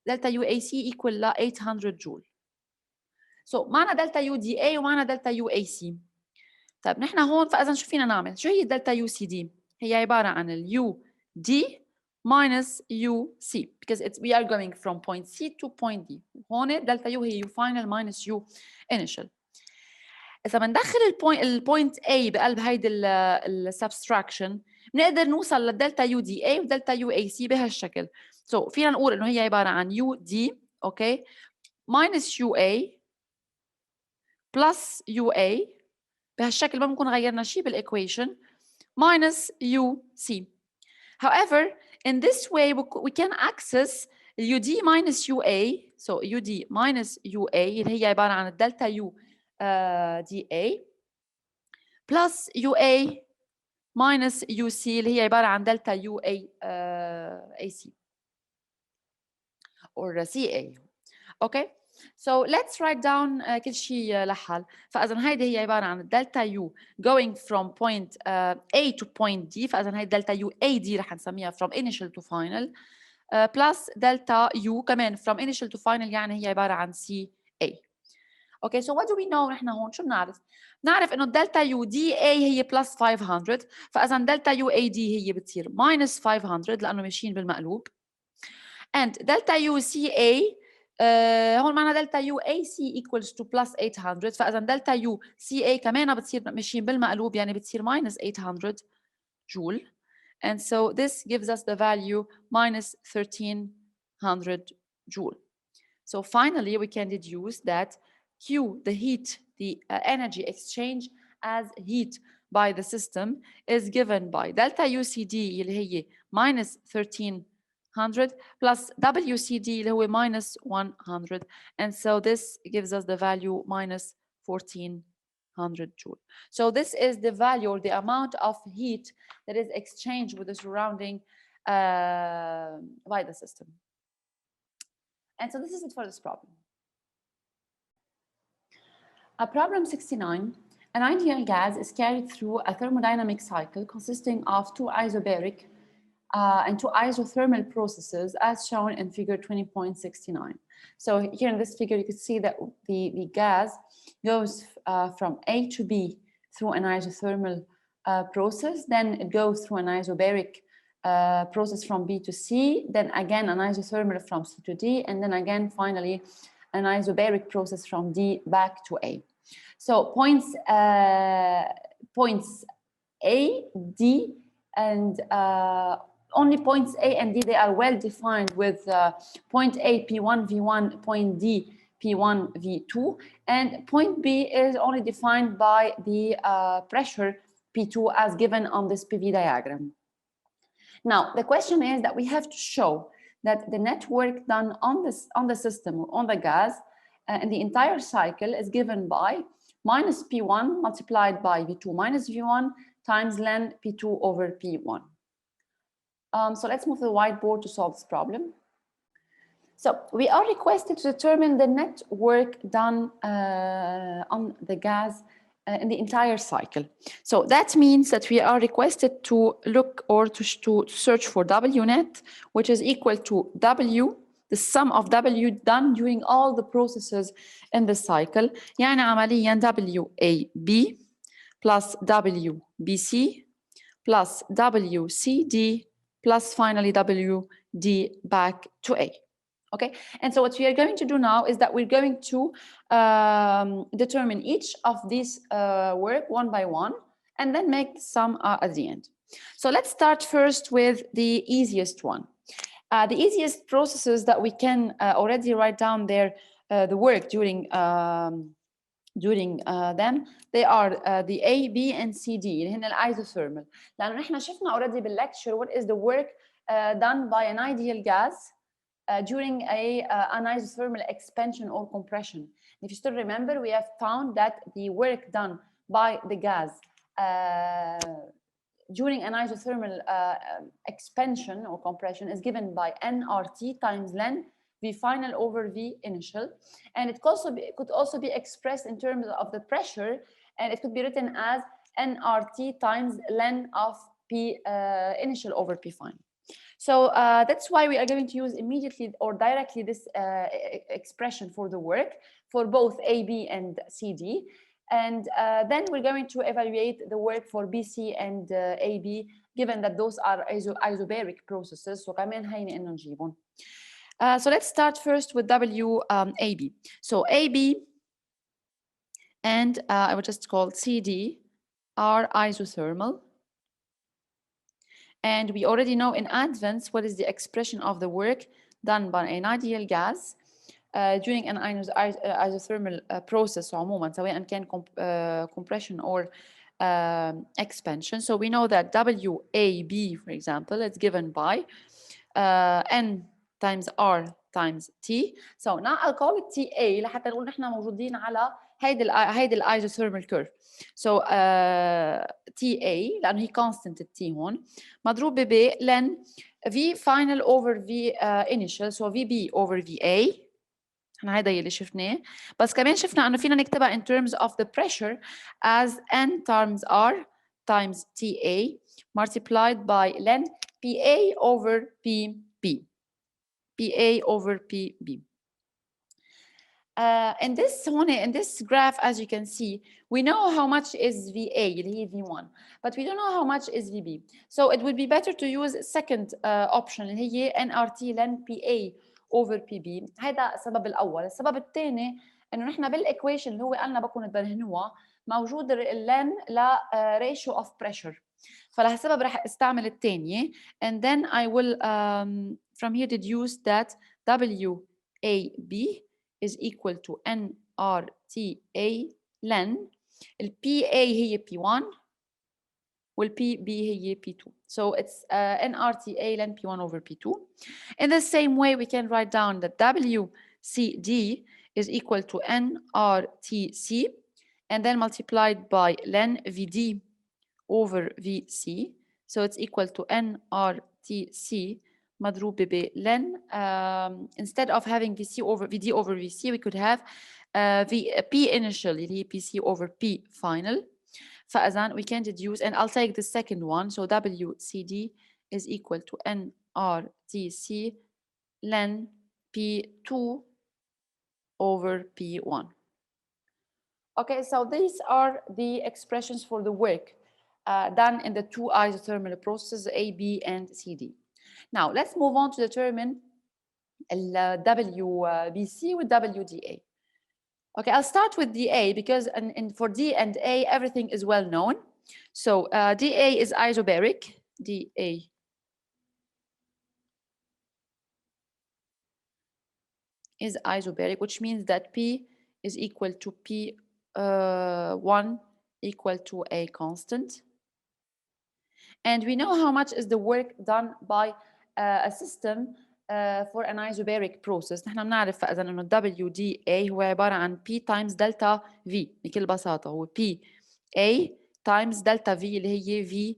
delta UAC equal ل 800 جول. So معنا delta UDA ومعنا delta UAC. طيب نحن هون فإذا شو فينا نعمل؟ شو هي delta UCD؟ هي عبارة عن ال UD minus UC because we are going from point C to point D. هون delta U هي U final minus U initial. إذا بندخل البوينت A بقلب هيدي السبستراكشن بنقدر نوصل للدلتا يو دي A ودلتا يو اي سي بهالشكل. سو فينا نقول إنه هي عبارة عن يو دي أوكي minus يو A plus يو A بهالشكل ما بنكون غيرنا شيء بالإيكويشن minus يو C. However, in this way we can access UD minus UA, so UD minus UA اللي هي عبارة عن الدلتا يو DA plus UA minus UC اللي هي عبارة عن دلتا UA AC or CA. Okay, so let's write down كل شيء لحال. فإذا هيدي هي عبارة عن دلتا U going from point A to point D. فإذا هي دلتا U AD رح نسميها from initial to final plus delta U كمان from initial to final يعني هي عبارة عن CA. Okay, so what do we know نحن هون؟ شو بنعرف؟ بنعرف إنه الدلتا يو دي اي هي بلس 500 فإذا دلتا يو اي دي هي بتصير ماينس 500 لأنه ماشيين بالمقلوب. and دلتا يو سي اي هون معنا دلتا يو اي سي equals to plus 800 فإذا دلتا يو سي اي كمان بتصير ماشيين بالمقلوب يعني بتصير minus 800 joule. And so this gives us the value minus 1300 joule. So finally, we can deduce that Q, the heat, the energy exchange as heat by the system is given by delta UCD اللي هي minus 1300 plus WCD اللي هو minus 100. And so this gives us the value minus 1400 joule. So this is the value or the amount of heat that is exchanged with the surrounding by the system. And so this is it for this problem. Problem 69. An ideal gas is carried through a thermodynamic cycle consisting of two isobaric and two isothermal processes as shown in figure 20.69. So here in this figure, you can see that the gas goes from A to B through an isothermal process, then it goes through an isobaric process from B to C, then again an isothermal from C to D, and then again finally an isobaric process from D back to A. So points A, D, and only points A and D, they are well defined with point A, P1, V1, point D, P1, V2, and point B is only defined by the pressure P2 as given on this PV diagram. Now, the question is that we have to show that the net work done on the system or on the gas in the entire cycle is given by minus P1 multiplied by V2 minus V1 times ln P2 over P1. So let's move to the whiteboard to solve this problem. So we are requested to determine the net work done on the gas in the entire cycle. So that means that we are requested to look or to search for W net, which is equal to W, the sum of W done during all the processes in the cycle. يعني عمليا WAB plus WBC plus WCD plus finally WD back to A. Okay, and so what we are going to do now is that we're going to determine each of these work one by one and then make the sum at the end. So let's start first with the easiest one. The easiest processes that we can already write down there the work during them, they are the A, B, and C, D اللي هن الisothermal. لأنه نحن شفنا already بالlecture what is the work done by an ideal gas during an isothermal expansion or compression. If you still remember, we have found that the work done by the gas during an isothermal expansion or compression is given by nRT times ln V final over V initial. And it could also be expressed in terms of the pressure, and it could be written as nRT times ln of P initial over P final. So that's why we are going to use immediately or directly this expression for the work for both AB and CD. And then we're going to evaluate the work for BC and AB, given that those are isobaric processes. So كمان هيني إنه نجيبهم. So let's start first with WAB. So AB and I would just call CD are isothermal. And we already know in advance what is the expression of the work done by an ideal gas during an isothermal process عموما سواء كان compression or expansion. So we know that WAB, for example, is given by N times R times T. So now I'll call it TA لحتى نقول نحن موجودين على هيدي الisothermal curve. So TA لأنه هي constant T هون مضروب ب لن V final over V initial. So VB over VA. احنا هيدا يلي شفناه. بس كمان شفنا انه فينا نكتبها in terms of the pressure as N times R times TA multiplied by ln PA over PB. PA over PB. In this graph, as you can see, we know how much is VA, اللي هي V1, but we don't know how much is VB. So it would be better to use second option اللي هي nRT ln PA over PB. هذا السبب الأول. السبب الثاني إنه نحن بالإيكويشن اللي هو قالنا بكون تبرهنوها موجود اللن ل ratio of pressure. فلهالسبب رح استعمل الثانية and then I will from here deduce that W AB is equal to nRTA لن ال PA هي P1 وال PB هي P2. So it's nRTA ln P1 over P2. In the same way, we can write down that WCD is equal to nRTC and then multiplied by ln VD over VC. So it's equal to nRTC مضروب ب ln instead of having VC over VD over VC, we could have P initial اللي هي PC over P final. فإذن we can deduce, and I'll take the second one. So WCD is equal to nRTC ln P2 over P1. Okay, so these are the expressions for the work done in the two isothermal processes A, B, and CD. Now, let's move on to determine WBC with WDA. Okay, I'll start with DA because for D and A, everything is well known. So DA is isobaric. DA is isobaric, which means that P is equal to P1 equal to a constant. And we know how much is the work done by a system for an isobaric process. نحن بنعرف فإذا إنه WDA هو عبارة عن P times delta V بكل بساطة. هو PA times delta V اللي هي V.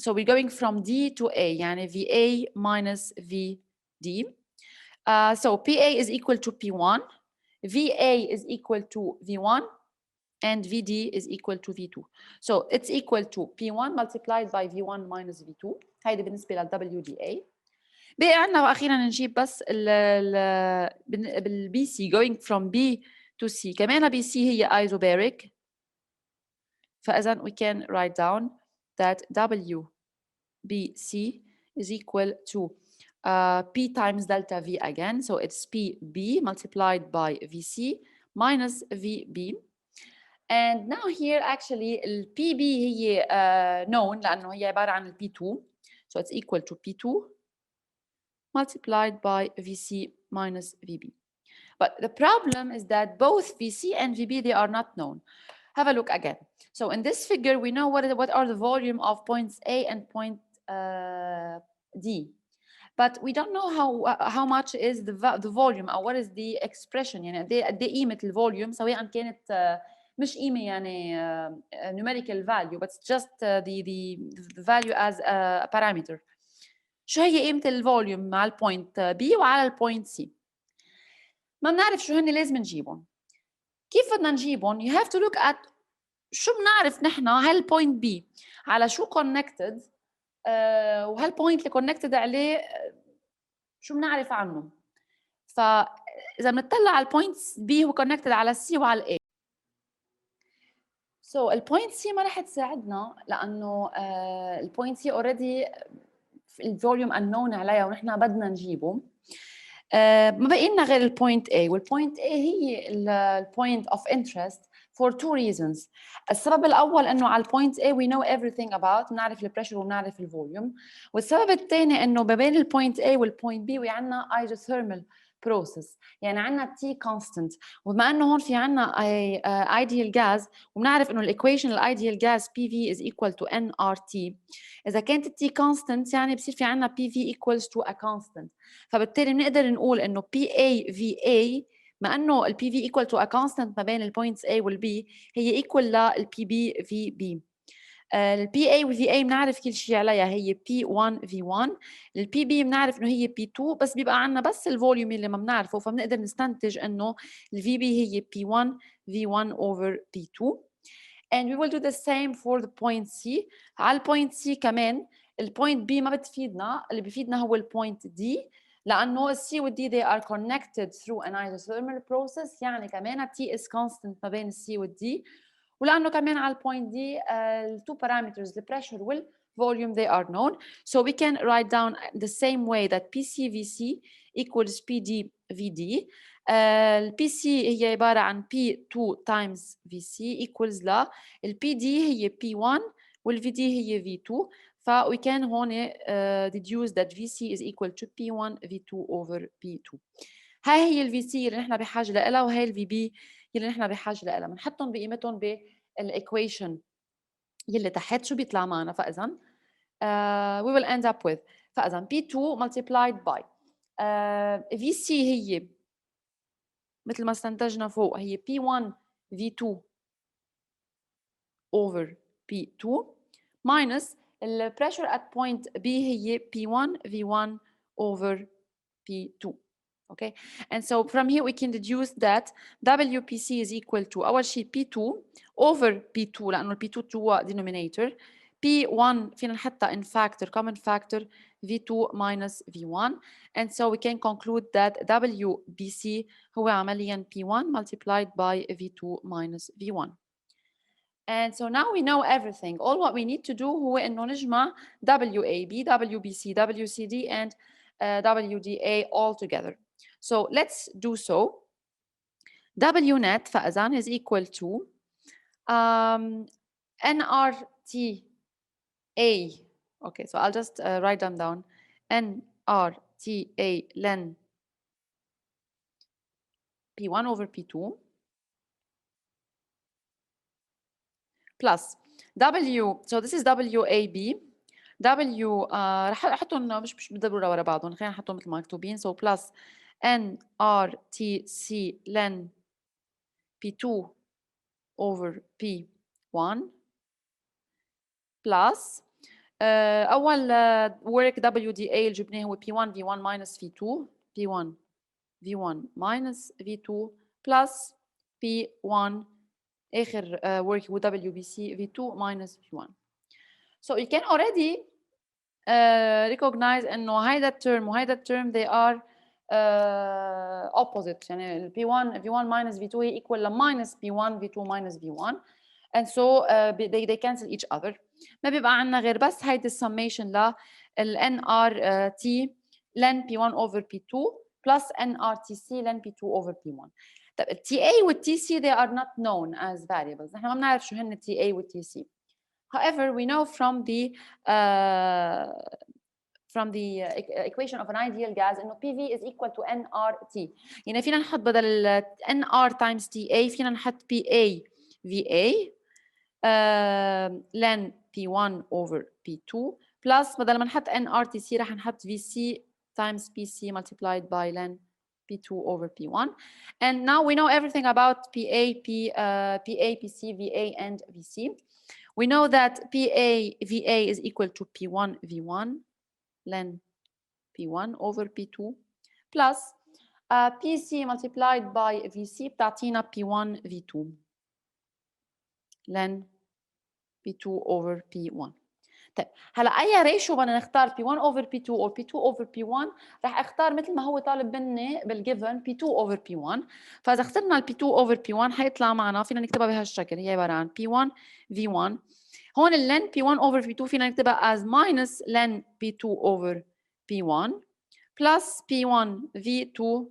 So we're going from D to A يعني VA minus VD. So PA is equal to P1, VA is equal to V1, and VD is equal to V2. So it's equal to P1 multiplied by V1 minus V2. هيدي بالنسبة لل WDA. بقي عندنا أخيرا نجيب بس بالبي سي going from B to C. كمان بي سي هي isobaric. فإذا we can write down that WBC is equal to P times delta V again. So it's PB multiplied by VC minus VB. And now here actually PB هي known لأنه هي عبارة عن P2. So it's equal to P2 multiplied by VC minus VB. But the problem is that both VC and VB, they are not known. Have a look again. So in this figure, we know what are the volume of points A and point D. But we don't know how much is the volume or what is the expression. يعني قد ايه قيمة الفوليوم سواء كانت مش قيمة يعني numerical value, but it's just the value as a parameter. شو هي قيمة الفوليوم مع البوينت بي وعلى البوينت سي؟ ما بنعرف شو هن لازم نجيبهم. كيف بدنا نجيبهم؟ You have to look at شو بنعرف نحن هالبوينت بي على شو connected وهالبوينت اللي connected عليه شو بنعرف عنه. فإذا بنطلع على البوينت بي هو connected على السي وعلى الاي. So البوينت سي ما رح تساعدنا لأنه البوينت سي already الفوليوم unknown عليها ونحن بدنا نجيبه. ما بقي لنا غير البوينت A، والبوينت A هي البوينت of interest for two reasons. السبب الأول إنه على البوينت A we know everything about، بنعرف البريشر وبنعرف الفوليوم، والسبب الثاني إنه ما بين البوينت A والبوينت B وعندنا isothermal process، يعني عندنا T constant، وبما إنه هون في عندنا ideal gas وبنعرف إنه الإيكويشن الايديال gas PV is equal to nRT. إذا كانت T constant يعني بصير في عندنا PV equals to a constant. فبالتالي بنقدر نقول إنه PA VA ما إنه ال PV equal to a constant ما بين البوينتس A وال B هي equal لل PB VB. ال PA و VA بنعرف كل شيء عليها هي P1 V1. ال PB بنعرف إنه هي P2 بس بيبقى عندنا بس الفوليوم اللي ما بنعرفه، فبنقدر نستنتج إنه ال VB هي P1 V1 over P2. And we will do the same for the point C. على البوينت C كمان البوينت B ما بتفيدنا، اللي بيفيدنا هو البوينت D لأنه C و D they are connected through an isothermal process، يعني كمان T is constant ما بين C و D، ولأنه كمان على البوينت D two parameters the pressure وال volume they are known. So we can write down the same way that PCVC equals PDVD. PC هي عبارة عن P2 times VC equals لا PD هي P1 والVD هي V2. فwe can هون deduce that VC is equal to P1 V2 over P2. هاي هي الفي سي اللي نحن بحاجه لها، وهي الفي بي اللي نحن بحاجه لها. بنحطهم بقيمتهم بالايكويشن يلي تحت، شو بيطلع معنا؟ فاذا we will end up with، فاذا P2 multiplied by VC هي مثل ما استنتجنا فوق هي P1 V2 over P2 minus the pressure at point B هي P1 V1 over P2. Okay, and so from here we can deduce that WPC is equal to أول شيء P2 over P2 لأنه P2 جوا denominator، P1 فينا نحطها in factor common factor V2 minus V1, and so we can conclude that WBC هو عمليا P1 multiplied by V2 minus V1. And so now we know everything. All what we need to do هو إنه نجمع WAB, WBC, WCD, and WDA all together. So let's do so. W net فإذن is equal to NRTA. Okay, so I'll just write them down. NRTA len P1 over P2 plus W, so this is WAB. W رح احطهم مش بالضروره ورا بعضهم، خلينا نحطهم مثل ما مكتوبين. So plus NRTC len P2 over P1 plus أول work WDA اللي جبناه هو P1 V1 minus V2 P1 V1 minus V2 plus P1 آخر work هو WBC V2 minus V1. So you can already recognize إنه هيدا الترم وهيدا الترم they are opposite. يعني ال P1 V1 minus V2 هي equal ل minus P1 V2 minus V1, and so they cancel each other. ما بيبقى عندنا غير بس هيدي السميشن لل NRT len P1 over P2 plus NRTC len P2 over P1. طيب ال TA وال TC they are not known as variables. نحن ما بنعرف شو هن TA وال TC. However, we know from the equation of an ideal gas إنه PV is equal to nRT. يعني فينا نحط بدل nR times TA فينا نحط PA VA len P1 over P2 plus بدل ما نحط nRTC رح نحط VC times PC multiplied by len P2 over P1. And now we know everything about PA, PC, VA, and VC. We know that PA VA is equal to P1 V1 len P1 over P2 plus PC multiplied by VC بتعطينا P1 V2 len P2 over P1. طيب هلا اي ريشيو بدنا نختار P1 over P2 او P2 over P1 رح اختار مثل ما هو طالب مني بالجيفن P2 over P1. فاذا اخترنا ال P2 over P1 حيطلع معنا فينا نكتبها بهالشكل، هي عباره عن P1 V1. هون ال len P1 over P2 فينا نكتبها as minus len P2 over P1 plus P1 V2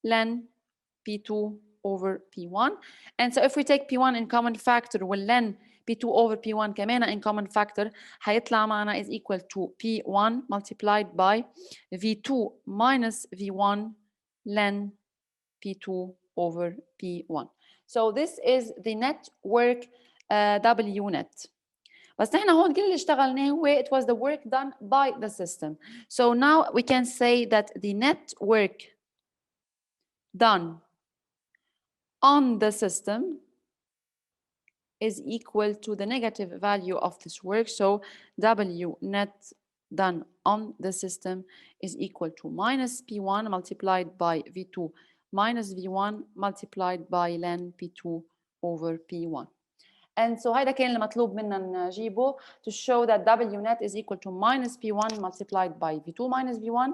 len P2 over P1. And so if we take P1 in common factor وال len P2 over P1 كمان in common factor هيطلع معنا is equal to P1 multiplied by V2 minus V1 len P2 over P1. So this is the net work W net. بس نحن هون كل اللي اشتغلناه هو it was the work done by the system. So now we can say that the net work done on the system is equal to the negative value of this work. So W net done on the system is equal to minus P1 multiplied by V2 minus V1 multiplied by len P2 over P1. And so هيدا كان المطلوب منا نجيبه to show that W net is equal to minus P1 multiplied by V2 minus V1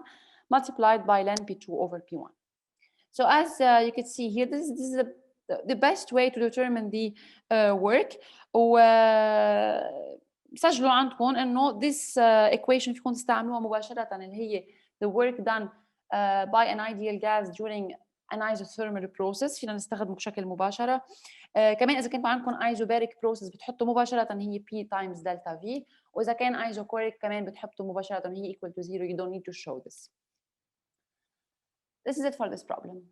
multiplied by len P2 over P1. So as you can see here, this is the best way to determine the work. سجلوا عندكم انه this equation فيكم تستعملوها مباشرة اللي هي the work done by an ideal gas during an isothermal process فينا نستخدمه بشكل مباشرة. كمان إذا كنت عندكم isobaric process بتحطوا مباشرة هي P times delta V، وإذا كان isochloric كمان بتحطوا مباشرة هي equal to zero. You don't need to show this. This is it for this problem.